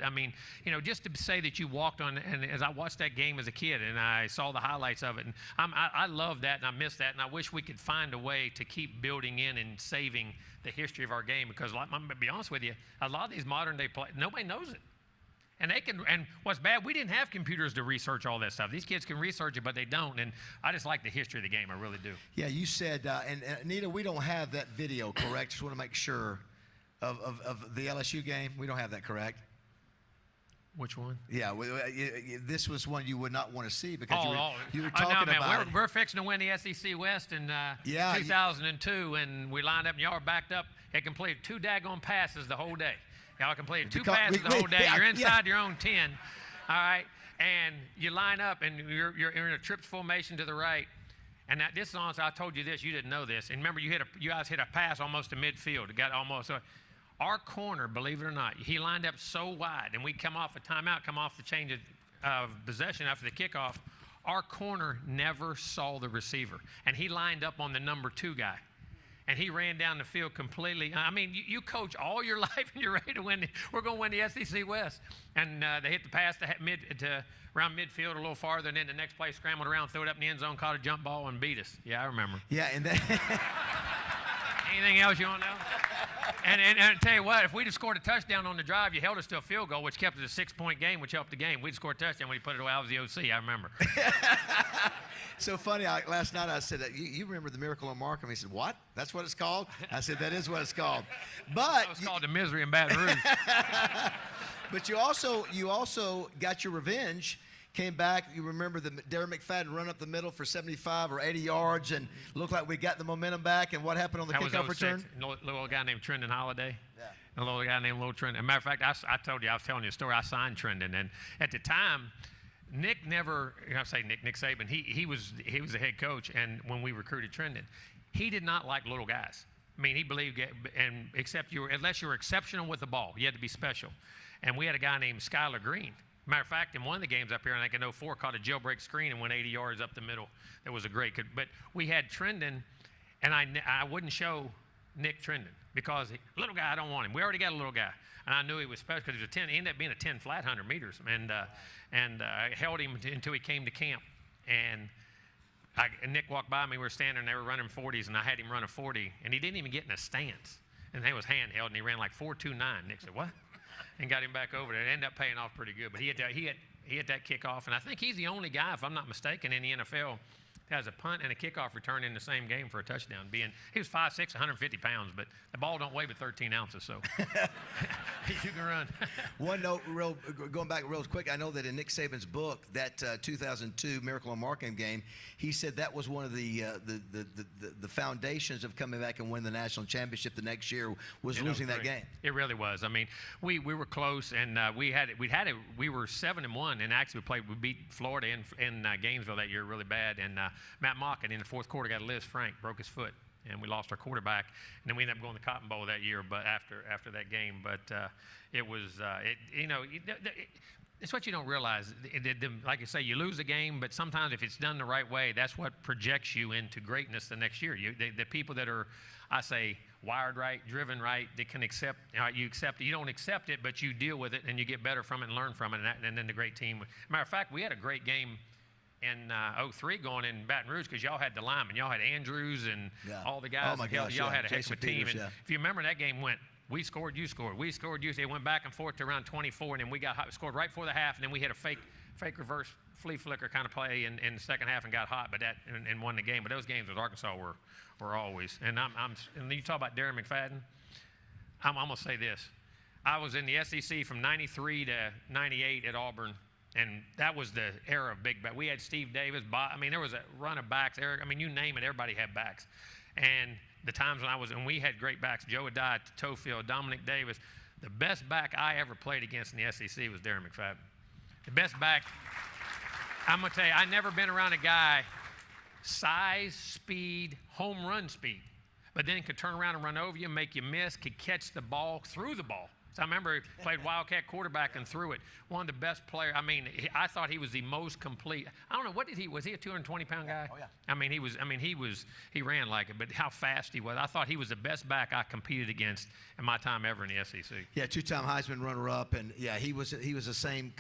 just to say that you walked on, and as I watched that game as a kid and I saw the highlights of it, and I love that and I miss that, and I wish we could find a way to keep building in and saving the history of our game, because I'm going to be honest with you, a lot of these modern day players, nobody knows it. And what's bad, we didn't have computers to research all that stuff. These kids can research it, but they don't. And I just like the history of the game. I really do. Yeah, you said, and Anita, we don't have that video, correct? Just want to make sure of the LSU game. We don't have that, correct? Which one? Yeah, this was one you would not want to see because you were talking about it. We're fixing to win the SEC West in 2002, and we lined up, and y'all were backed up and completed 2 daggone passes the whole day. Y'all completed 2 passes the whole day. You're inside your own 10, all right? And you line up, and you're in a trips formation to the right. And this is honest, I told you this, you didn't know this. And remember, you guys hit a pass almost to midfield. It got almost. Our corner, believe it or not, he lined up so wide, and we come off a timeout, come off the change of possession after the kickoff. Our corner never saw the receiver, and he lined up on the number 2 guy. And he ran down the field completely. You coach all your life and you're ready to win. We're going to win the SEC West. And they hit the pass to around midfield a little farther, and then the next play scrambled around, threw it up in the end zone, caught a jump ball, and beat us. Yeah, I remember. Yeah, and then anything else you want to know? And I tell you what, if we'd have scored a touchdown on the drive, you held us to a field goal, which kept it a 6-point game, which helped the game. We'd scored a touchdown when you put it away. I was the OC, I remember. So funny, last night I said, you remember the Miracle on Markham? He said, what? That's what it's called? I said, that is what it's called. But it's called the Misery in Baton Rouge. But you also got your revenge. Came back, you remember the Darren McFadden run up the middle for 75 or 80 yards and looked like we got the momentum back. And what happened on the kickoff return? A little guy named Trendon Holiday. Yeah. A little guy named Little Trendon. As a matter of fact, I told you, I was telling you a story. I signed Trendon. And at the time, Nick Saban, he was the head coach. And when we recruited Trendon, he did not like little guys. He believed, unless you were exceptional with the ball, you had to be special. And we had a guy named Skylar Green. Matter of fact, in one of the games up here, I think in 04, caught a jailbreak screen and went 80 yards up the middle. That was a great. But we had Trendon, and I wouldn't show Nick Trendon because little guy, I don't want him. We already got a little guy. And I knew he was special because he was a 10. He ended up being a 10 flat 100 meters. And I held him until he came to camp. And Nick walked by me. We were standing there. They were running 40s, and I had him run a 40. And he didn't even get in a stance. And he was handheld, and he ran like 4.29. Nick said, "What?" And got him back over there. It ended up paying off pretty good. But he had that kickoff. And I think he's the only guy, if I'm not mistaken, in the NFL has a punt and a kickoff return in the same game for a touchdown. He was 5'6", 150 pounds, but the ball don't weigh but 13 ounces, so you can run. One note, going back real quick, I know that in Nick Saban's book, that 2002 Miracle on Markham game, he said that was one of the foundations of coming back and winning the national championship the next year was losing that game. It really was. I mean, we were close, and we were 7-1, and actually we beat Florida in Gainesville that year really bad, and Matt Mockin in the fourth quarter got Liz Frank, broke his foot, and we lost our quarterback, and then we ended up going to the Cotton Bowl that year. But after that game, but it was it's what you don't realize. Like you say, you lose a game, but sometimes if it's done the right way, that's what projects you into greatness the next year. The people that are, I say, wired right, driven right, they can accept. You accept it. You don't accept it, but you deal with it, and you get better from it and learn from it. And then the great team. Matter of fact, we had a great game in 03 going in Baton Rouge because y'all had the linemen. Y'all had Andrews and all the guys. Oh my gosh, y'all had a heck of a team. Peters, and if you remember, that game went, we scored, you scored. We scored, you scored. It went back and forth to around 24, and then we scored right before the half, and then we hit a fake reverse flea flicker kind of play in the second half and got hot, but and won the game. But those games with Arkansas were always. And and you talk about Darren McFadden. I'm gonna say this. I was in the SEC from '93 to '98 at Auburn. And that was the era of big back. We had Steve Davis. There was a run of backs. Eric, you name it, everybody had backs. And the times when we had great backs, Joe Adai, Tofield, Dominic Davis. The best back I ever played against in the SEC was Darren McFadden. The best back. I'm gonna tell you, I never been around a guy size, speed, home run speed, but then could turn around and run over you, make you miss, could catch the ball, threw the ball. I remember he played Wildcat quarterback and threw it. One of the best players. I thought he was the most complete. I don't know, was he a 220-pound guy? Oh, yeah. He ran like it, but how fast he was. I thought he was the best back I competed against in my time ever in the SEC. Yeah, two-time Heisman runner-up, and yeah, he was the same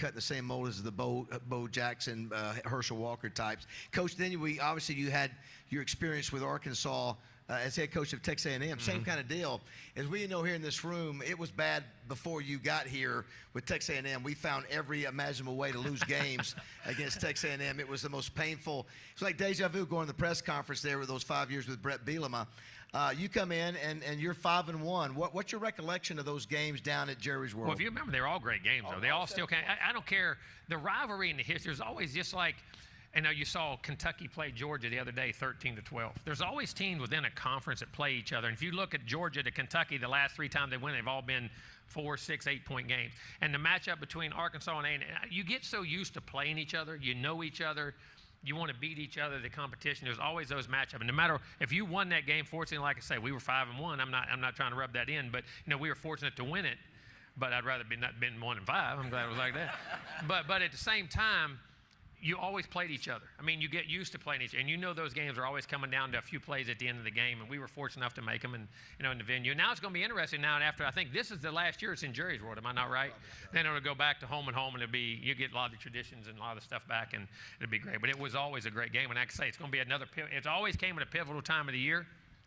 mold as the Bo Jackson, Herschel Walker types. Coach, then you had your experience with Arkansas as head coach of Texas A&M, same kind of deal. As we know here in this room, it was bad before you got here with Texas A&M. We found every imaginable way to lose games against Texas A&M. It was the most painful. It's like deja vu going to the press conference there with those 5 years with Brett Bielema. You come in and you're 5-1. What's your recollection of those games down at Jerry's World? Well, if you remember, they were all great games, though. They all still can. I don't care. The rivalry in the history is always just like. You saw Kentucky play Georgia the other day, 13-12. There's always teams within a conference that play each other. And if you look at Georgia to Kentucky, the last 3 times they win, they've all been 4, 6, 8-point games. And the matchup between Arkansas and A&M, you get so used to playing each other, you know each other, you want to beat each other. The competition. There's always those matchups. And no matter if you won that game, fortunately, like I say, we were 5-1. I'm not trying to rub that in, but we were fortunate to win it. But I'd rather not been 1-5. I'm glad it was like that. But at the same time, you always played each other. You get used to playing each other. And those games are always coming down to a few plays at the end of the game. And we were fortunate enough to make them in the venue. Now it's going to be interesting now after, I think this is the last year it's in Jerry's World. Am I not right? Then it'll go back to home, and you get a lot of the traditions and a lot of the stuff back, and it'll be great. But it was always a great game. And like I say, it's going to be it's always came at a pivotal time of the year.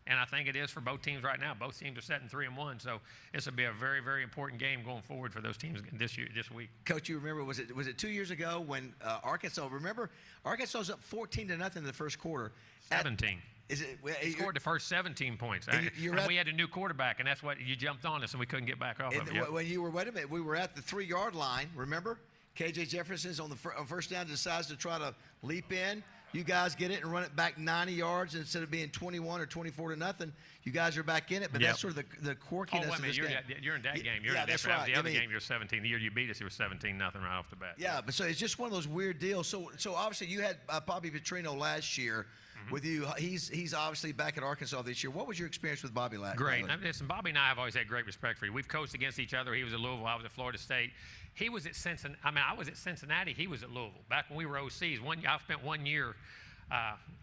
And I think it is for both teams right now. Both teams are setting 3-1, so this will be a very, very important game going forward for those teams this week. Coach, you remember was it 2 years ago when Arkansas? Remember, Arkansas was up 14-0 in the first quarter. 17. He scored the first 17 points. And we had a new quarterback, and that's what you jumped on us, and we couldn't get back off of it. Yep. When you were, wait a minute, we were at the 3-yard line. Remember, KJ Jefferson's on first down, decides to try to leap in. You guys get it and run it back 90 yards instead of being 21 or 24-0. You guys are back in it, but that's sort of the quirkiness of this game. You're in that game. That's right. The other game, you're 17. The year you beat us, you were 17-0 right off the bat. Yeah, but so it's just one of those weird deals. So obviously you had Bobby Petrino last year with you. He's obviously back at Arkansas this year. What was your experience with Bobby last year? Great. Listen, Bobby and I have always had great respect for you. We've coached against each other. He was at Louisville. I was at Florida State. He was at Cincinnati. I was at Cincinnati. He was at Louisville. Back when we were OCs. I spent 1 year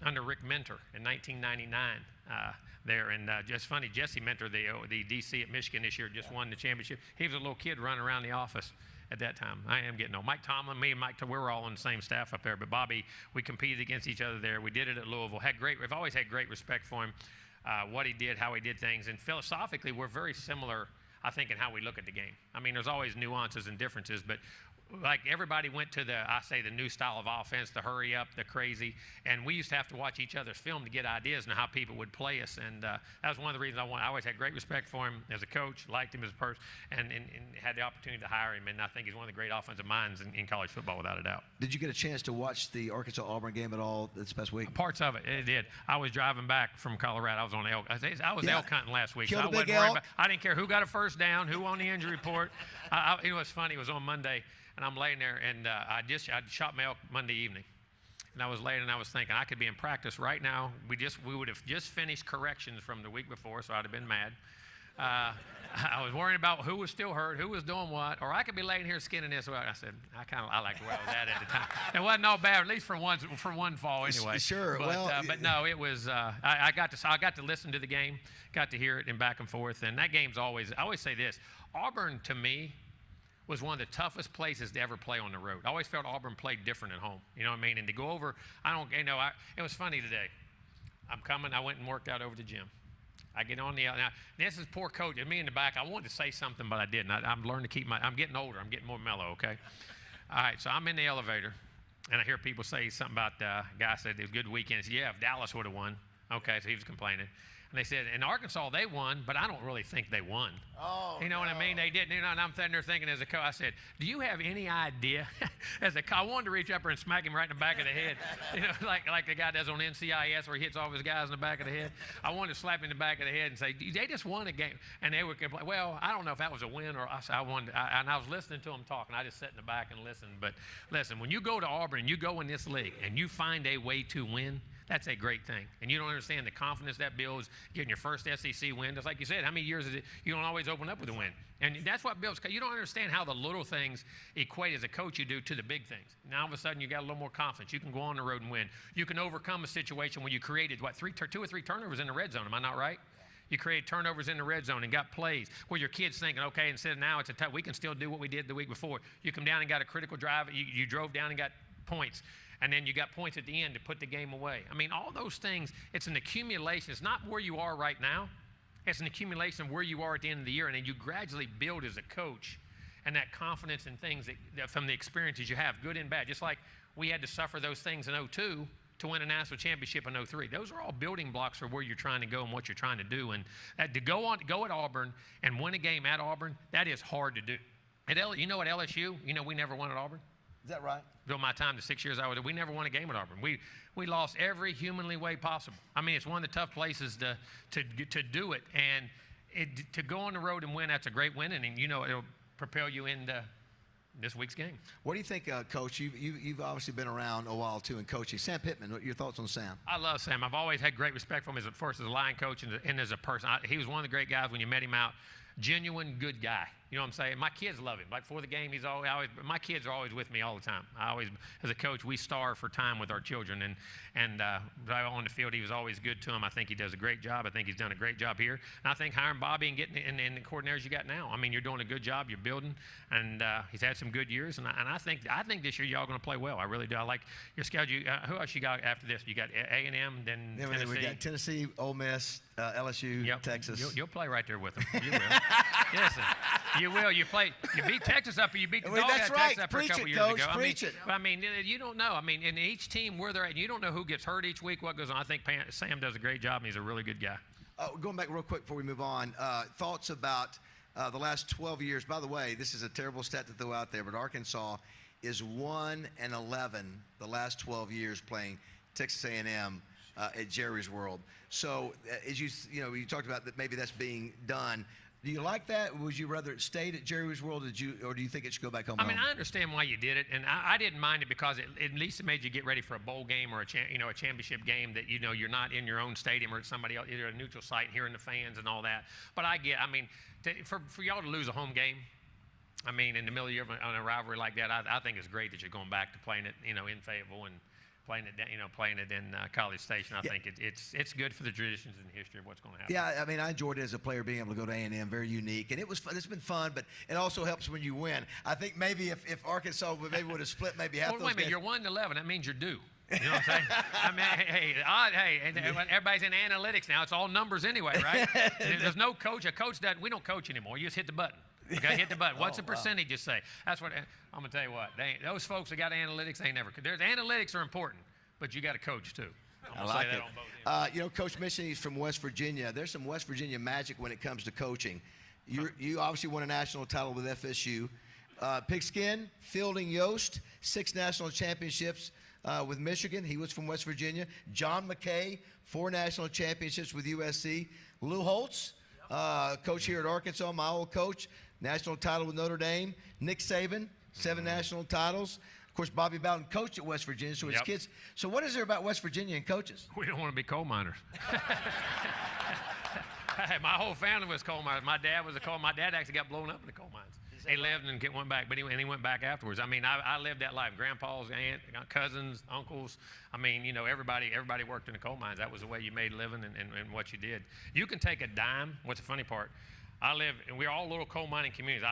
under Rick Mentor in 1999 there. And just funny, Jesse Mentor, the DC at Michigan this year, just won the championship. He was a little kid running around the office at that time. I am getting old. Mike Tomlin, me and Mike, we were all on the same staff up there. But Bobby, we competed against each other there. We did it at Louisville. We've always had great respect for him, what he did, how he did things. And philosophically, we're very similar, I think, in how we look at the game. I mean, there's always nuances and differences, but like everybody went to the new style of offense, the hurry up, the crazy, and we used to have to watch each other's film to get ideas on how people would play us, and that was one of the reasons I always had great respect for him as a coach, liked him as a person, and had the opportunity to hire him, and I think he's one of the great offensive minds in college football without a doubt. Did you get a chance to watch the Arkansas-Auburn game at all this past week? Parts of it, it did. I was driving back from Colorado. I was on elk. I was elk hunting last week. Killed so a big I wasn't worried elk? I didn't care who got a first down, who on the injury report. You know what's funny? It was on Monday. And I'm laying there, and I shot my elk Monday evening. And I was laying, and I was thinking, I could be in practice right now. We would have just finished corrections from the week before, so I'd have been mad. I was worrying about who was still hurt, who was doing what, or I could be laying here skinning this. Well, I said, I liked where I was at the time. It wasn't all bad, at least for one fall anyway. Sure. But no, it was. I got to listen to the game, got to hear it, and back and forth. And that game's always. I always say this: Auburn to me was one of the toughest places to ever play on the road. I always felt Auburn played different at home. You know what I mean? And to go over, it was funny today. I'm coming. I went and worked out over the gym. I get on now. This is poor coach. And me in the back. I wanted to say something, but I didn't. I'm learning to keep I'm getting older. I'm getting more mellow. Okay. All right. So I'm in the elevator, and I hear people say something about a guy said it was a good weekend. I said, yeah, if Dallas would have won. Okay. So he was complaining. And they said, in Arkansas, they won, but I don't really think they won. Oh, you know what I mean? They didn't. You know, and I'm sitting there thinking as a coach, I said, do you have any idea? As a coach, I wanted to reach up there and smack him right in the back of the head. You know, like the guy does on NCIS where he hits all of his guys in the back of the head. I wanted to slap him in the back of the head and say, they just won a game. And they would complain, well, I don't know if that was a win or I wanted, and I was listening to them talking. I just sat in the back and listened. But listen, when you go to Auburn and you go in this league and you find a way to win, that's a great thing. And you don't understand the confidence that builds, getting your first SEC win. Just like you said, how many years is it? You don't always open up with a win. And that's what builds. You don't understand how the little things equate as a coach you do to the big things. Now all of a sudden you got a little more confidence. You can go on the road and win. You can overcome a situation where you created, 2 or 3 turnovers in the red zone. Am I not right? You create turnovers in the red zone and got plays where your kid's thinking, okay, instead of now it's we can still do what we did the week before. You come down and got a critical drive. You drove down and got points. And then you got points at the end to put the game away. I mean, all those things, it's an accumulation. It's not where you are right now. It's an accumulation of where you are at the end of the year. And then you gradually build as a coach and that confidence in things that from the experiences you have, good and bad. Just like we had to suffer those things in 2002 to win a national championship in 2003. Those are all building blocks for where you're trying to go and what you're trying to do. And that to go at Auburn and win a game at Auburn, that is hard to do. You know, at LSU, we never won at Auburn. Is that right? During my time, the 6 years I was there, we never won a game at Auburn. We lost every humanly way possible. I mean, it's one of the tough places to do it. And to go on the road and win, that's a great win. And it'll propel you into this week's game. What do you think, Coach? You've obviously been around a while, too, in coaching. Sam Pittman, what are your thoughts on Sam? I love Sam. I've always had great respect for him as a line coach and as a person. He was one of the great guys when you met him out. Genuine good guy. You know what I'm saying? My kids love him. Like before the game, my kids are always with me all the time. As a coach, we starve for time with our children, and on the field, he was always good to them. I think he does a great job. I think he's done a great job here. And I think hiring Bobby and getting in the coordinators you got now. I mean, you're doing a good job. You're building, and he's had some good years. And I think this year y'all going to play well. I really do. I like your schedule. Who else you got after this? You got A&M, then Tennessee. We got Tennessee, Ole Miss, LSU, Texas. You'll play right there with them. You will. Listen, you will. You beat Texas up, or you beat the dog out of Texas up a couple years ago. Preach it. But I mean, you don't know. I mean, in each team where they're at, you don't know who gets hurt each week, what goes on. I think Sam does a great job, and he's a really good guy. Going back real quick before we move on, thoughts about the last 12 years. By the way, this is a terrible stat to throw out there, but Arkansas is 1-11 the last 12 years playing Texas A&M at Jerry's World. So as you talked about that maybe that's being done. Do you like that? Would you rather it stayed at Jerry's World, or do you think it should go back home? I mean, I understand why you did it, and I didn't mind it because at least it made you get ready for a bowl game or a championship game that you're not in your own stadium or at somebody else, either a neutral site, hearing the fans and all that. But for y'all to lose a home game, I mean, in the middle of the year on a rivalry like that, I think it's great that you're going back to playing it, in Fayetteville and playing it in College Station. I think it's good for the traditions and history of what's going to happen. Yeah, I mean, I enjoyed it as a player being able to go to A&M, very unique, and it was fun. It's been fun, but it also helps when you win. I think maybe if Arkansas would have split maybe half Well, those wait a minute, games. you're 1-11. That means you're due. You know what I'm saying? I mean, hey, everybody's in analytics now. It's all numbers anyway, right? There's no coach. A coach doesn't. We don't coach anymore. You just hit the button. Okay, hit the button. What's the percentage you say? That's what I'm gonna tell you. What those folks that got analytics, they never. There's analytics are important, but you got to coach too. I'm gonna say that on both ends. You know, Coach Mission, he's from West Virginia. There's some West Virginia magic when it comes to coaching. You obviously won a national title with FSU. Pigskin, Fielding Yost, 6 national championships with Michigan. He was from West Virginia. John McKay, 4 national championships with USC. Lou Holtz, coach here at Arkansas, my old coach, national title with Notre Dame. Nick Saban, 7 national titles. Of course, Bobby Bowden coached at West Virginia, so his kids. So what is there about West Virginia and coaches? We don't want to be coal miners. My whole family was coal miners. My dad was a coal. My dad actually got blown up in the coal mines. He lived and went back, but he went back afterwards. I mean, I lived that life. Grandpa's aunt, cousins, uncles. I mean, you know, everybody worked in the coal mines. That was the way you made a living and what you did. You can take a dime. What's the funny part? And we're all little coal mining communities.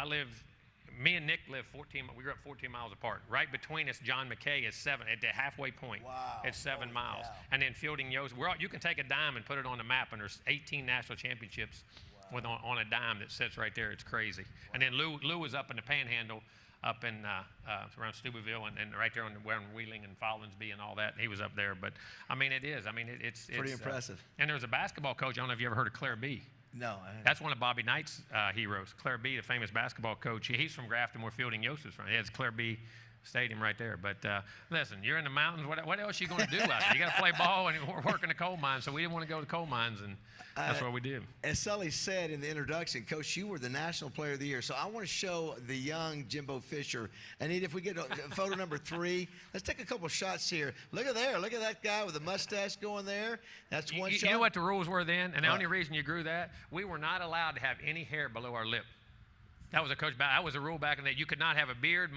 Me and Nick live 14. We grew up 14 miles apart. Right between us, John McKay is 7 at the halfway point. Wow. It's 7 miles. cow. And then Fielding Yost. You can take a dime and put it on the map, and there's 18 national championships on a dime that sits right there. It's crazy. Wow. And then Lou was up in the Panhandle, up in around Steubenville and right there where Wheeling and Follinsby and all that. He was up there. But I mean, it is. I mean, it's pretty impressive. And there was a basketball coach. I don't know if you ever heard of Claire B. No. That's one of Bobby Knight's heroes. Claire B., the famous basketball coach. He's from Grafton, where Fielding Yost is from. He has Claire B. Stadium right there. But listen, you're in the mountains. What else are you going to do out there? You got to play ball, and we're working the coal mines, so we didn't want to go to the coal mines, and that's what we did. As Sully said in the introduction, Coach, you were the National Player of the Year. So I want to show the young Jimbo Fisher. Anita, if we get photo number 3, let's take a couple shots here. Look at there. Look at that guy with the mustache going there. That's one shot. You know what the rules were then? And the only reason you grew that, we were not allowed to have any hair below our lip. That was that was a rule back in the day. You could not have a beard,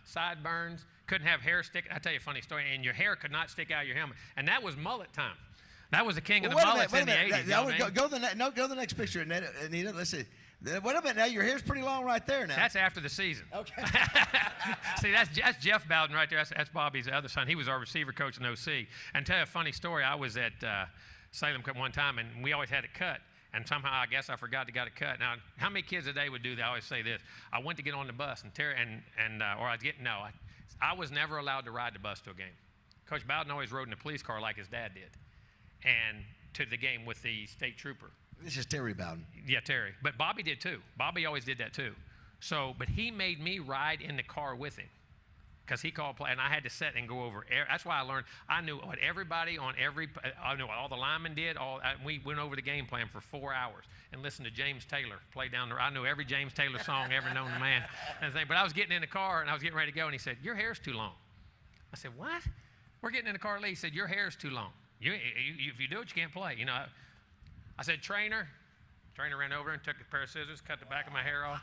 sideburns, couldn't have hair sticking. I'll tell you a funny story. And your hair could not stick out of your helmet. And that was mullet time. That was the king of the mullets in the 80s. Go to the next picture, Anita. Let's see. Wait a minute. Now your hair's pretty long right there now. That's after the season. Okay. See, that's Jeff Bowden right there. That's Bobby's other son. He was our receiver coach in OC. And tell you a funny story. I was at Salem Cup one time, and we always had it cut. And somehow I guess I forgot to get it cut. Now, how many kids a day would do that? I always say this. I went to get on the bus, I was never allowed to ride the bus to a game. Coach Bowden always rode in a police car like his dad did, and to the game with the state trooper. This is Terry Bowden. Yeah, Terry. But Bobby did too. Bobby always did that too. So, but he made me ride in the car with him, because he called play, and I had to sit and go over. That's why I learned. I knew what everybody I knew what all the linemen did. We went over the game plan for 4 hours and listened to James Taylor play down there. I knew every James Taylor song ever known to man. But I was getting in the car, and I was getting ready to go, and he said, "Your hair's too long." I said, "What?" "We're getting in the car, Lee." He said, "Your hair's too long. If you do it, you can't play." You know. I said, "Trainer." Trainer ran over and took a pair of scissors, cut the back of my hair off.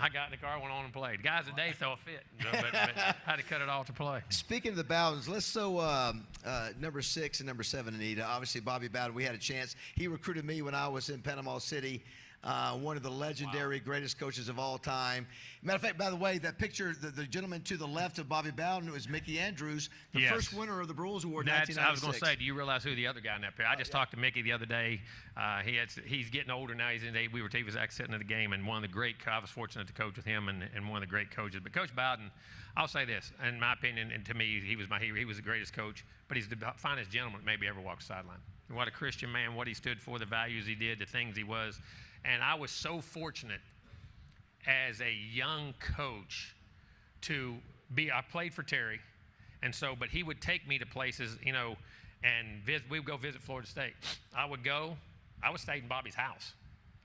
I got in the car, went on and played. Guys today throw a fit, but I had to cut it all to play. Speaking of the Bowdens, let's show number 6 and number 7, Anita. Obviously, Bobby Bowden, we had a chance. He recruited me when I was in Panama City. One of the legendary greatest coaches of all time. Matter of fact, by the way, that picture, the gentleman to the left of Bobby Bowden was Mickey Andrews, the first winner of the Broyles Award in 1996. I was going to say, do you realize who the other guy in that picture? I just talked to Mickey the other day. He's getting older now. He was actually sitting at the game, and one of the great. I was fortunate to coach with him, and one of the great coaches. But Coach Bowden, I'll say this, in my opinion, and to me, he was my hero. He was the greatest coach, but he's the finest gentleman that maybe ever walked the sideline. What a Christian man, what he stood for, the values he did, the things he was. And I was so fortunate as a young coach I played for Terry, but he would take me to places, and we would go visit Florida State. I would stay in Bobby's house.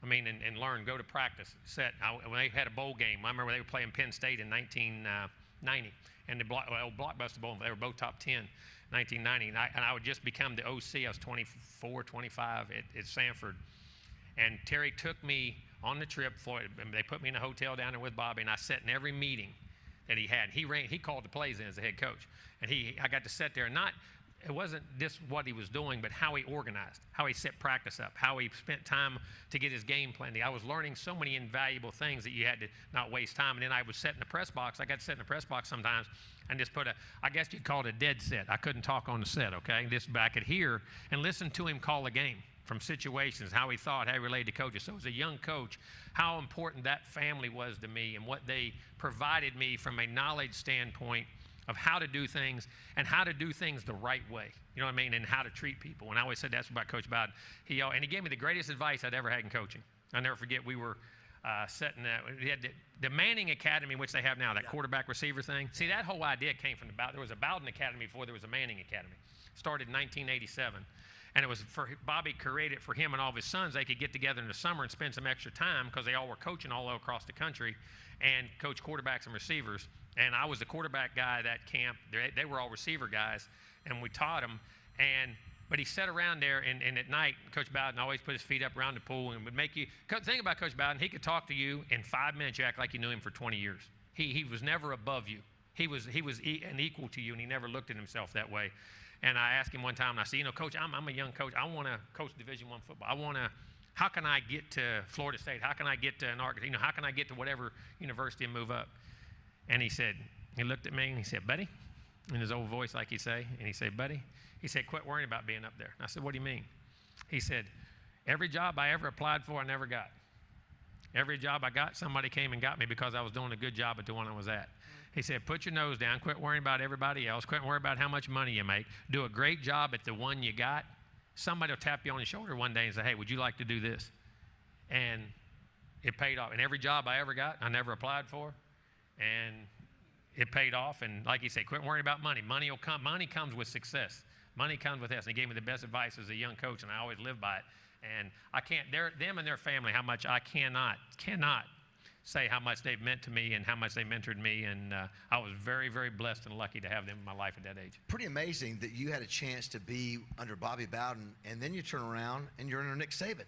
And learn, go to practice, when they had a bowl game, I remember they were playing Penn State in 1990, and the Blockbuster Bowl, they were both top 10, 1990, and I would just become the OC. I was 24, 25 at Sanford. And Terry took me on the trip. They put me in a hotel down there with Bobby, and I sat in every meeting that he had. He called the plays in as the head coach, and I got to sit there and it wasn't just what he was doing, but how he organized, how he set practice up, how he spent time to get his game plan. I was learning so many invaluable things that you had to not waste time. And then I would sit in the press box. I got to sit in the press box sometimes and just I guess you'd call it a dead set. I couldn't talk on the set, okay? Just back at here and listen to him call a game from situations, how he thought, how he related to coaches. So as a young coach, how important that family was to me and what they provided me from a knowledge standpoint of how to do things and how to do things the right way. You know what I mean? And how to treat people. And I always said that's about Coach Bowden. He gave me the greatest advice I'd ever had in coaching. I'll never forget, we were we had the Manning Academy, which they have now, that quarterback receiver thing. See, that whole idea came from there was a Bowden Academy before there was a Manning Academy. Started in 1987. And it was Bobby created for him and all of his sons. They could get together in the summer and spend some extra time because they all were coaching all across the country and coach quarterbacks and receivers. And I was the quarterback guy at that camp. They were all receiver guys, and we taught them. But he sat around there, and at night, Coach Bowden always put his feet up around the pool and would make you – think about Coach Bowden. He could talk to you in 5 minutes. You act like you knew him for 20 years. He was never above you. He was an equal to you, and he never looked at himself that way. And I asked him one time, and I said, Coach, I'm a young coach. I want to coach Division I football. How can I get to Florida State? How can I get to how can I get to whatever university and move up? And he looked at me and he said, buddy, in his old voice like he'd say, and he said, buddy, he said, quit worrying about being up there. And I said, what do you mean? He said, every job I ever applied for, I never got. Every job I got, somebody came and got me because I was doing a good job at the one I was at. He said, put your nose down, quit worrying about everybody else, quit worrying about how much money you make, do a great job at the one you got. Somebody will tap you on the shoulder one day and say, hey, would you like to do this? And it paid off. And every job I ever got, I never applied for. And it paid off. And like he said, quit worrying about money. Money will come. Money comes with success. Money comes with this. And he gave me the best advice as a young coach, and I always live by it. And I can't, them and their family, how much I cannot say how much they've meant to me and how much they mentored me. And I was very, very blessed and lucky to have them in my life at that age. Pretty amazing that you had a chance to be under Bobby Bowden, and then you turn around and you're under Nick Saban.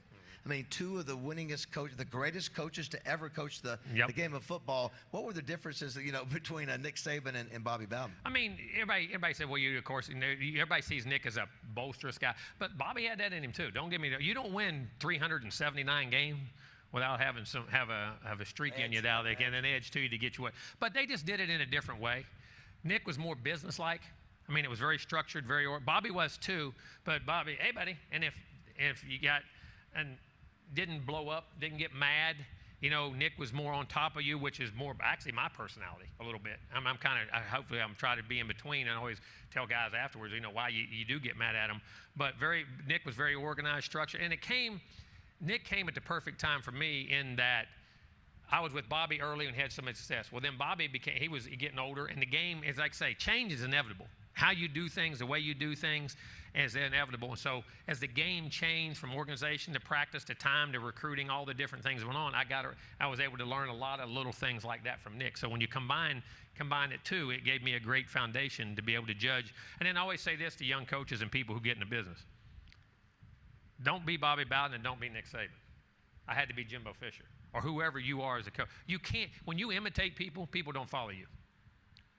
I mean, two of the winningest coaches, the greatest coaches to ever coach the game of football. What were the differences, between Nick Saban and Bobby Bowden? I mean, everybody said, well, of course, everybody sees Nick as a boisterous guy, but Bobby had that in him too. Don't get me wrong. You don't win 379 games without having have a streak in you now, and an edge to you to get you away. But they just did it in a different way. Nick was more businesslike. I mean, it was very structured, Bobby was too. But Bobby, hey buddy, and if you got and didn't blow up, didn't get mad. Nick was more on top of you, which is more actually my personality a little bit. I'm kind of, hopefully I'm trying to be in between and always tell guys afterwards, why you do get mad at him. But Nick was very organized, structured, and Nick came at the perfect time for me in that I was with Bobby early and had some success. Well, then Bobby he was getting older, and the game, as I say, change is inevitable. How you do things, the way you do things is inevitable. And so as the game changed from organization to practice to time to recruiting, all the different things that went on, I was able to learn a lot of little things like that from Nick. So when you combine it too, it gave me a great foundation to be able to judge. And then I always say this to young coaches and people who get in the business. Don't be Bobby Bowden and don't be Nick Saban. I had to be Jimbo Fisher or whoever you are as a coach. You can't, when you imitate people, people don't follow you.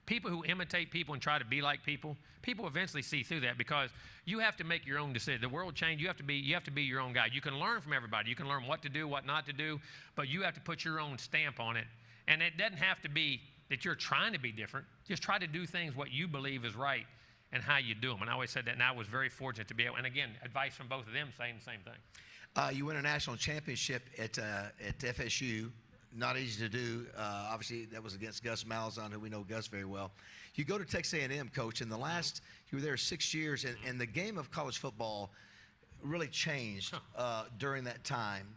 People who imitate people and try to be like people eventually see through that because you have to make your own decision. The world changed. You have to be your own guy. You can learn from everybody. You can learn what to do, what not to do, but you have to put your own stamp on it. And it doesn't have to be that you're trying to be different. Just try to do things what you believe is right and how you do them. And I always said that, and I was very fortunate to be able, and again, advice from both of them saying the same thing. You win a national championship at FSU. Not easy to do. Obviously, that was against Gus Malzahn, who we know Gus very well. You go to Texas A&M, Coach, and you were there 6 years, and the game of college football really changed during that time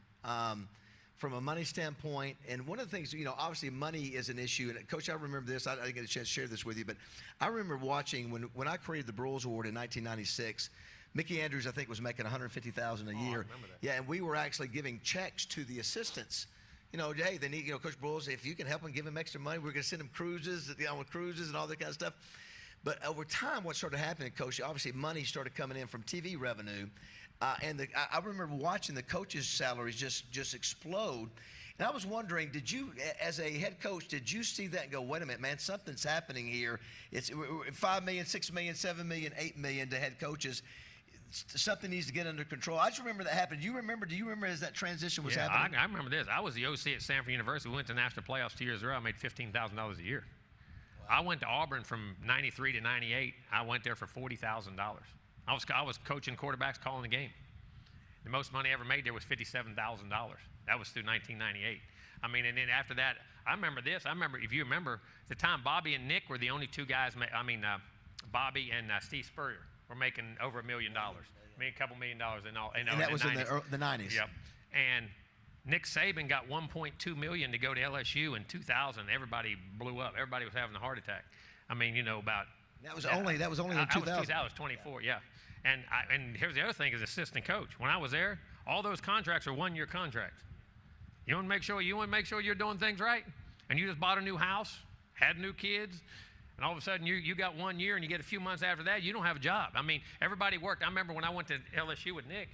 from a money standpoint. And one of the things, obviously money is an issue. And, Coach, I remember this. I didn't get a chance to share this with you, but I remember watching when I created the Broyles Award in 1996, Mickey Andrews, I think, was making $150,000 a year. I remember that. Yeah, and we were actually giving checks to the assistants. Hey, they need, Coach Broyles, if you can help them, give them extra money, we're going to send them cruises, cruises and all that kind of stuff. But over time, what started happening, Coach, obviously money started coming in from TV revenue. I remember watching the coaches' salaries just explode. And I was wondering, did you, as a head coach, did you see that and go, wait a minute, man, something's happening here? It's $5 million, $6 million, $7 million, $8 million to head coaches. Something needs to get under control. I just remember that happened. Do you remember as that transition was happening? I remember this. I was the OC at Stanford University. We went to national playoffs 2 years in a row. I made $15,000 a year. Wow. I went to Auburn from 93 to 98. I went there for $40,000. I was coaching quarterbacks, calling the game. The most money I ever made there was $57,000. That was through 1998. I mean, and then after that, I remember this. I remember, if you remember, the time Bobby and Nick were the only two guys, Bobby and Steve Spurrier were making over $1 million. I mean, a couple $1 million in all. And that was in the 90s. Yep. And Nick Saban got $1.2 million to go to LSU in 2000. Everybody blew up. Everybody was having a heart attack. I mean, about. That was only in 2000. I was 24, yeah. And here's the other thing as assistant coach. When I was there, all those contracts are one-year contracts. You want to make sure you're doing things right, and you just bought a new house, had new kids, and all of a sudden you got 1 year and you get a few months after that, you don't have a job. I mean, everybody worked. I remember when I went to LSU with Nick,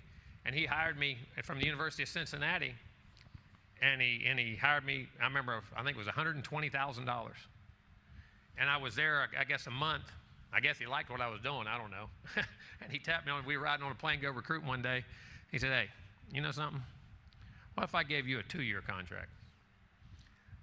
and he hired me from the University of Cincinnati, and he hired me. I think it was $120,000, and I was there I guess a month. I guess he liked what I was doing. I don't know. And he tapped me on. We were riding on a plane go recruit one day. He said, "Hey, you know something? What if I gave you a 2-year contract?"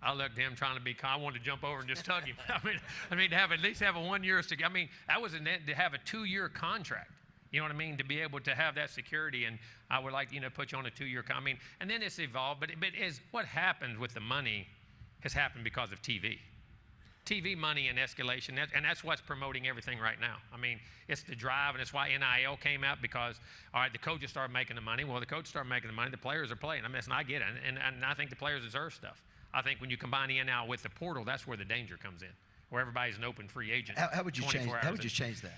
I looked at him trying to be calm. I wanted to jump over and just tug him. I mean, to have at least have a 1 year. I mean, that was to have a 2-year contract. You know what I mean? To be able to have that security, and I would like put you on a 2-year contract. I mean, and then it's evolved. But what happened with the money has happened because of TV. TV money and escalation, and that's what's promoting everything right now. I mean, it's the drive, and it's why NIL came out because, all right, the coaches started making the money. Well, the coaches started making the money. The players are playing. I mean, I get it, and I think the players deserve stuff. I think when you combine the NIL with the portal, that's where the danger comes in, where everybody's an open free agent. How would you change? How would you change that?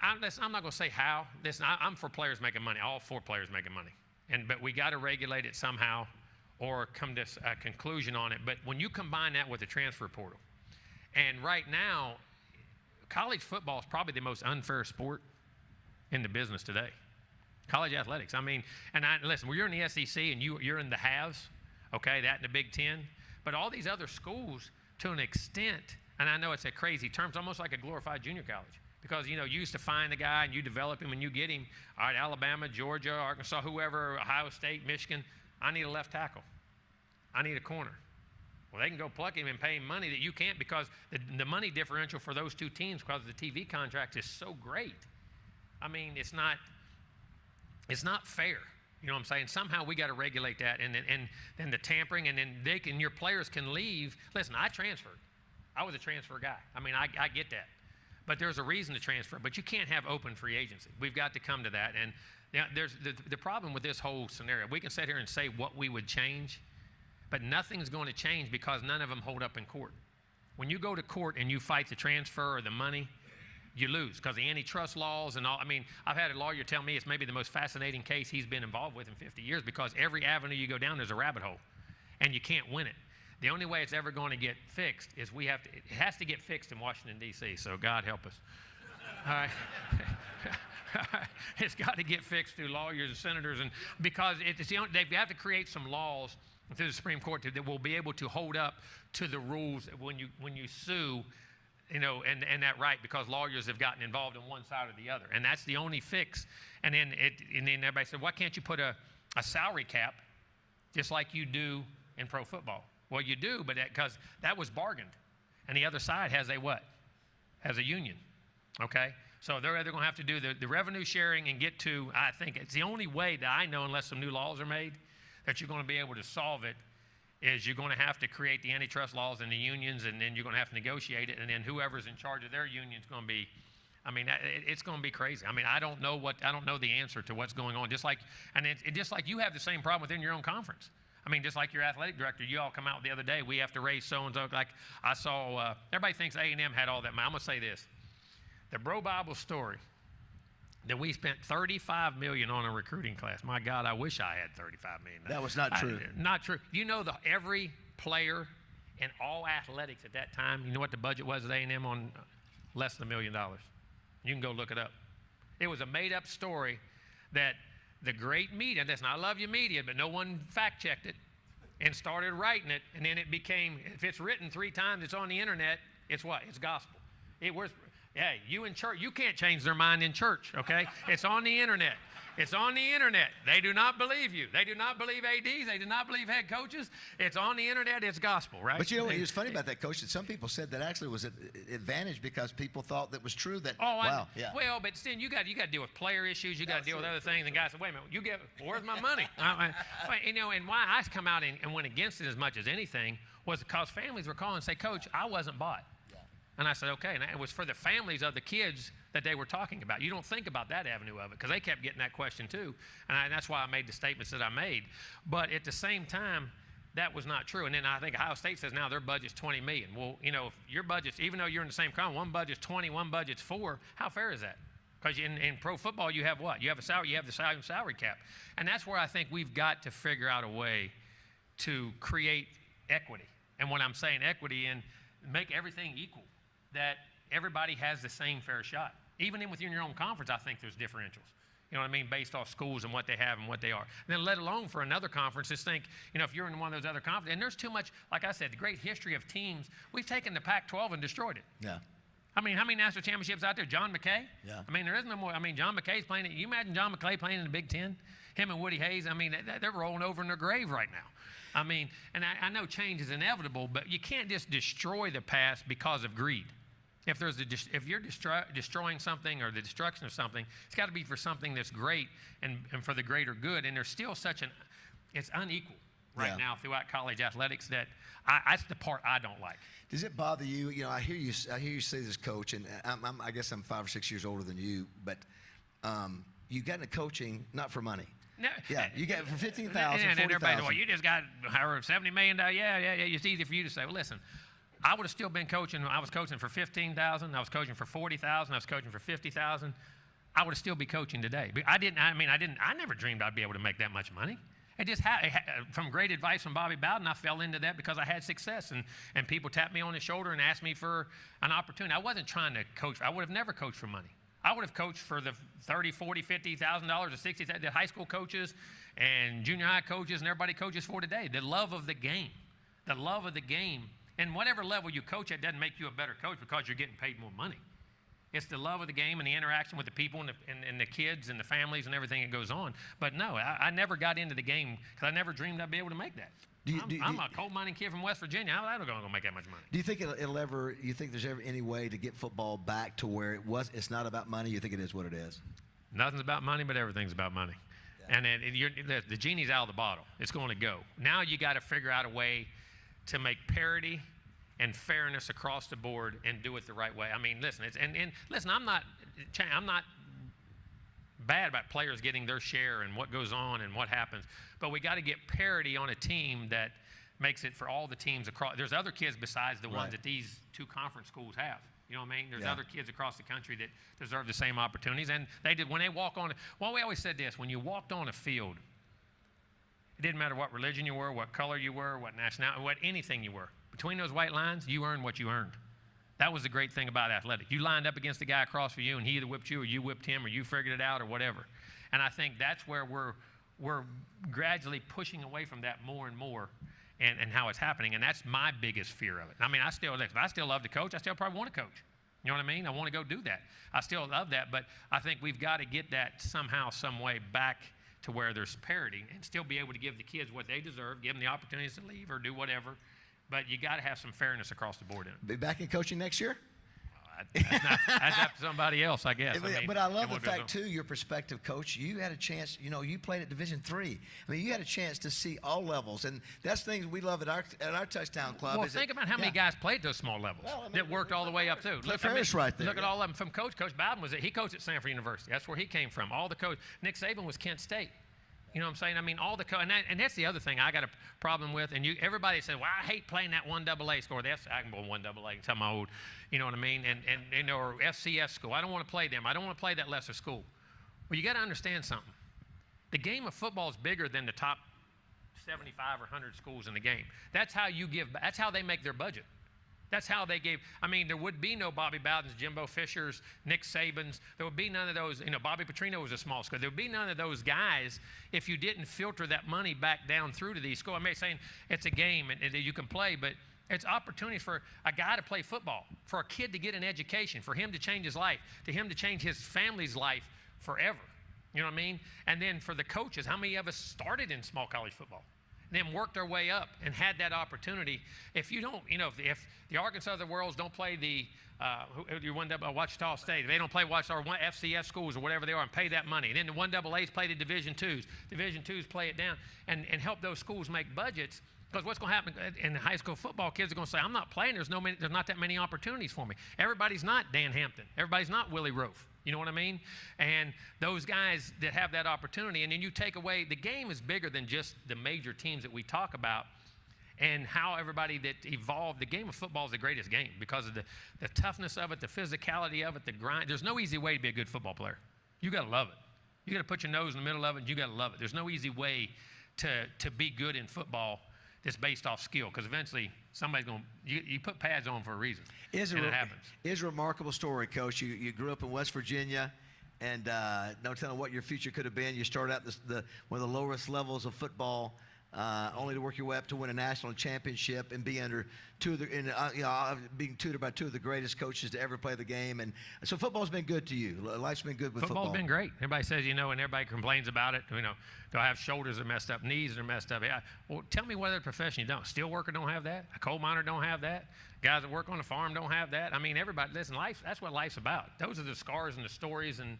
I'm not going to say how. Listen, I'm for players making money. All 4 players making money, but we got to regulate it somehow, or come to a conclusion on it. But when you combine that with the transfer portal. And right now, college football is probably the most unfair sport in the business today. College athletics. I mean, listen, when you're in the SEC and you're in the haves, okay, that in the Big Ten, but all these other schools, to an extent, and I know it's a crazy term, it's almost like a glorified junior college. Because, you used to find the guy and you develop him and you get him. All right, Alabama, Georgia, Arkansas, whoever, Ohio State, Michigan, I need a left tackle. I need a corner. Well, they can go pluck him and pay him money that you can't, because the money differential for those two teams because of the TV contract is so great. I mean, it's not fair. You know what I'm saying? Somehow we got to regulate that, and then the tampering, and then your players can leave. Listen, I transferred. I was a transfer guy. I mean, I get that. But there's a reason to transfer. But you can't have open free agency. We've got to come to that. And there's the problem with this whole scenario. We can sit here and say what we would change, but nothing's going to change because none of them hold up in court. When you go to court and you fight the transfer or the money, you lose because the antitrust laws and all. I mean, I've had a lawyer tell me it's maybe the most fascinating case he's been involved with in 50 years because every avenue you go down, there's a rabbit hole, and you can't win it. The only way it's ever going to get fixed is it has to get fixed in Washington, D.C., so God help us. All right. It's got to get fixed through lawyers and senators, and because they have to create some laws through the Supreme Court that will be able to hold up to the rules when you sue, and that right, because lawyers have gotten involved on one side or the other, and that's the only fix. And then everybody said, why can't you put a salary cap just like you do in pro football? Well, you do, but because that was bargained, and the other side has a what? Has a union, okay? So they're either going to have to do the revenue sharing and get to, I think it's the only way that I know, unless some new laws are made, that you're going to be able to solve it, is you're going to have to create the antitrust laws and the unions, and then you're going to have to negotiate it, and then whoever's in charge of their union is going to be, I mean, it's going to be crazy. I mean, I don't know the answer to what's going on. Just like you have the same problem within your own conference. I mean, just like your athletic director, you all come out the other day, we have to raise so-and-so. Like I saw, everybody thinks A&M had all that. I'm going to say this. The Bro Bible story that we spent $35 million on a recruiting class. My God, I wish I had $35 million. That was not true. Not true. You know, every player in all athletics at that time, you know what the budget was at A&M on? Less than $1 million. You can go look it up. It was a made-up story that the great media, listen, I love you media, but no one fact-checked it. and started writing it, and then it became, if it's written 3 times, it's on the internet, it's what? It's gospel. Hey, you in church, you can't change their mind in church, okay? It's on the internet. It's on the internet. They do not believe you. They do not believe ADs. They do not believe head coaches. It's on the internet. It's gospel, right? But you know what was funny about that, Coach? That some people said that actually was an advantage because people thought that was true. That Well, but still, you got to deal with player issues. You got to deal with other things. And guys said, "Wait a minute, where's my money?" And why I come out and went against it as much as anything was because families were calling and say, "Coach, I wasn't bought." And I said, okay, and it was for the families of the kids that they were talking about. You don't think about that avenue of it because they kept getting that question too. And that's why I made the statements that I made. But at the same time, that was not true. And then I think Ohio State says now their budget's $20 million. Well, if your budget's, even though you're in the same conference, one budget's 20, one budget's 4, how fair is that? Because in pro football, you have what? You have a salary, you have the salary cap. And that's where I think we've got to figure out a way to create equity. And when I'm saying equity, and make everything equal, that everybody has the same fair shot. Even within your own conference, I think there's differentials. You know what I mean? Based off schools and what they have and what they are. And then let alone for another conference, just think, if you're in one of those other conferences, and there's too much, like I said, the great history of teams. We've taken the Pac-12 and destroyed it. Yeah. I mean, how many national championships out there? John McKay? Yeah. I mean, there is no more. I mean, John McKay's playing it. You imagine John McKay playing in the Big Ten? Him and Woody Hayes, I mean, they're rolling over in their grave right now. I mean, and I know change is inevitable, but you can't just destroy the past because of greed. If you're destroying something or the destruction of something, it's got to be for something that's great and for the greater good. And there's still it's unequal right now throughout college athletics that's the part I don't like. Does it bother you? I hear you say this, Coach, and I guess I'm 5 or 6 years older than you, but you got into coaching not for money. No, you got it for $15,000, and everybody, $40,000. well, you just got $70 million. Yeah. It's easy for you to say, well, listen, I would have still been coaching. I was coaching for $15,000. I was coaching for $40,000. I was coaching for $50,000. I would still be coaching today. But I never dreamed I'd be able to make that much money. It just from great advice from Bobby Bowden, I fell into that because I had success and people tapped me on the shoulder and asked me for an opportunity. I wasn't trying to coach. I would have never coached for money. I would have coached for the $30,000, $40,000, $50,000 or $60,000 that high school coaches and junior high coaches and everybody coaches for today. The love of the game. The love of the game. And whatever level you coach at doesn't make you a better coach because you're getting paid more money. It's the love of the game and the interaction with the people and the kids and the families and everything that goes on. But no, I never got into the game because I never dreamed I'd be able to make that. I'm a coal mining kid from West Virginia. How am I going to make that much money? Do you think you think there's ever any way to get football back to where it's not about money? You think it is what it is? Nothing's about money, but everything's about money. Yeah. And the genie's out of the bottle. It's going to go. Now you got to figure out a way to make parity and fairness across the board and do it the right way. I mean, listen, listen, I'm not bad about players getting their share and what goes on and what happens, but we got to get parity on a team that makes it for all the teams across. There's other kids besides the ones that these 2 conference schools have. You know what I mean? There's other kids across the country that deserve the same opportunities, and they did when they walk on. Well, we always said this: when you walked on a field, it didn't matter what religion you were, what color you were, what nationality, what anything you were. Between those white lines, you earned what you earned. That was the great thing about athletics. You lined up against the guy across from you, and he either whipped you or you whipped him or you figured it out or whatever. And I think that's where we're gradually pushing away from that more and more and how it's happening. And that's my biggest fear of it. I mean, I still love to coach. I still probably want to coach. You know what I mean? I want to go do that. I still love that. But I think we've got to get that somehow, some way back to where there's parity and still be able to give the kids what they deserve, give them the opportunities to leave or do whatever. But you got to have some fairness across the board in it. Be back in coaching next year? That's up to somebody else, I guess. But I love the fact, too, your perspective, Coach. You had a chance, you played at Division III. I mean, you had a chance to see all levels. And that's things we love at our touchdown club. Well, think about how many guys played those small levels that worked all the way up, too. Look right there. Look at all of them from Coach. Coach Bowden he coached at Sanford University. That's where he came from. All the coach. Nick Saban was Kent State. You know what I'm saying? I mean, all the and that's the other thing I got a problem with. And everybody said, well, I hate playing that 1AA score. I can go 1AA until I'm old. You know what I mean? And or FCS school. I don't want to play them. I don't want to play that lesser school. Well, you got to understand something. The game of football is bigger than the top 75 or 100 schools in the game. That's how they make their budget. That's how they gave. I mean, there would be no Bobby Bowden's, Jimbo Fishers, Nick Sabans. There would be none of those. Bobby Petrino was a small school. There would be none of those guys if you didn't filter that money back down through to these schools. I'm not saying it's a game and you can play, but it's opportunities for a guy to play football, for a kid to get an education, for him to change his life, to him to change his family's life forever. You know what I mean? And then for the coaches, how many of us started in small college football? Then worked their way up and had that opportunity. If you don't, if the Arkansas of the worlds don't play the Wichita State, if they don't play Wichita or FCS schools or whatever they are and pay that money, and then the 1AA's play the Division IIs, Division IIs play it down and help those schools make budgets. Because what's going to happen in high school football, kids are going to say, I'm not playing. There's not that many opportunities for me. Everybody's not Dan Hampton. Everybody's not Willie Roaf. You know what I mean? And those guys that have that opportunity, and then you take away, the game is bigger than just the major teams that we talk about and how everybody that evolved. The game of football is the greatest game because of the toughness of it, the physicality of it, the grind. There's no easy way to be a good football player. You got to love it. You got to put your nose in the middle of it, and you got to love it. There's no easy way to be good in football that's based off skill, because eventually somebody's going to, you put pads on for a reason, and it happens. It's a remarkable story, Coach. You grew up in West Virginia, and no telling what your future could have been. You started out one of the lowest levels of football, only to work your way up to win a national championship and be under being tutored by two of the greatest coaches to ever play the game. And so football's been good to you. Life's been good with football. Football's been great. Everybody says, and everybody complains about it. Do I have shoulders that are messed up, knees that are messed up? Yeah. Well, tell me what other profession you don't. Steel worker don't have that. A coal miner don't have that. Guys that work on the farm don't have that. I mean, everybody, listen, that's what life's about. Those are the scars and the stories. And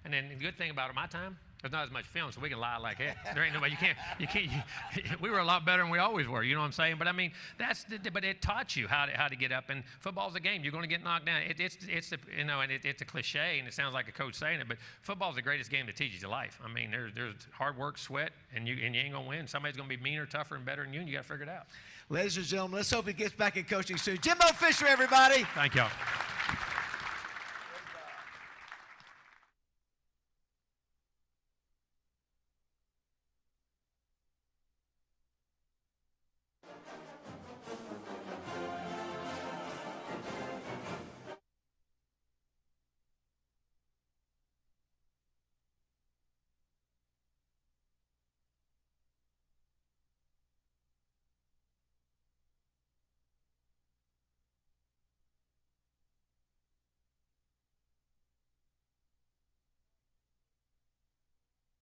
then the good thing about my time, there's not as much film, so we can lie like heck. There ain't nobody. We were a lot better than we always were. You know what I'm saying? But I mean, but it taught you how to get up. And football's a game. You're going to get knocked down. It's a cliche, and it sounds like a coach saying it. But football's the greatest game that teaches you life. I mean, there's hard work, sweat, and you ain't gonna win. Somebody's gonna be meaner, tougher, and better than you, and you got to figure it out. Ladies and gentlemen, let's hope he gets back in coaching soon. Jimbo Fisher, everybody. Thank y'all.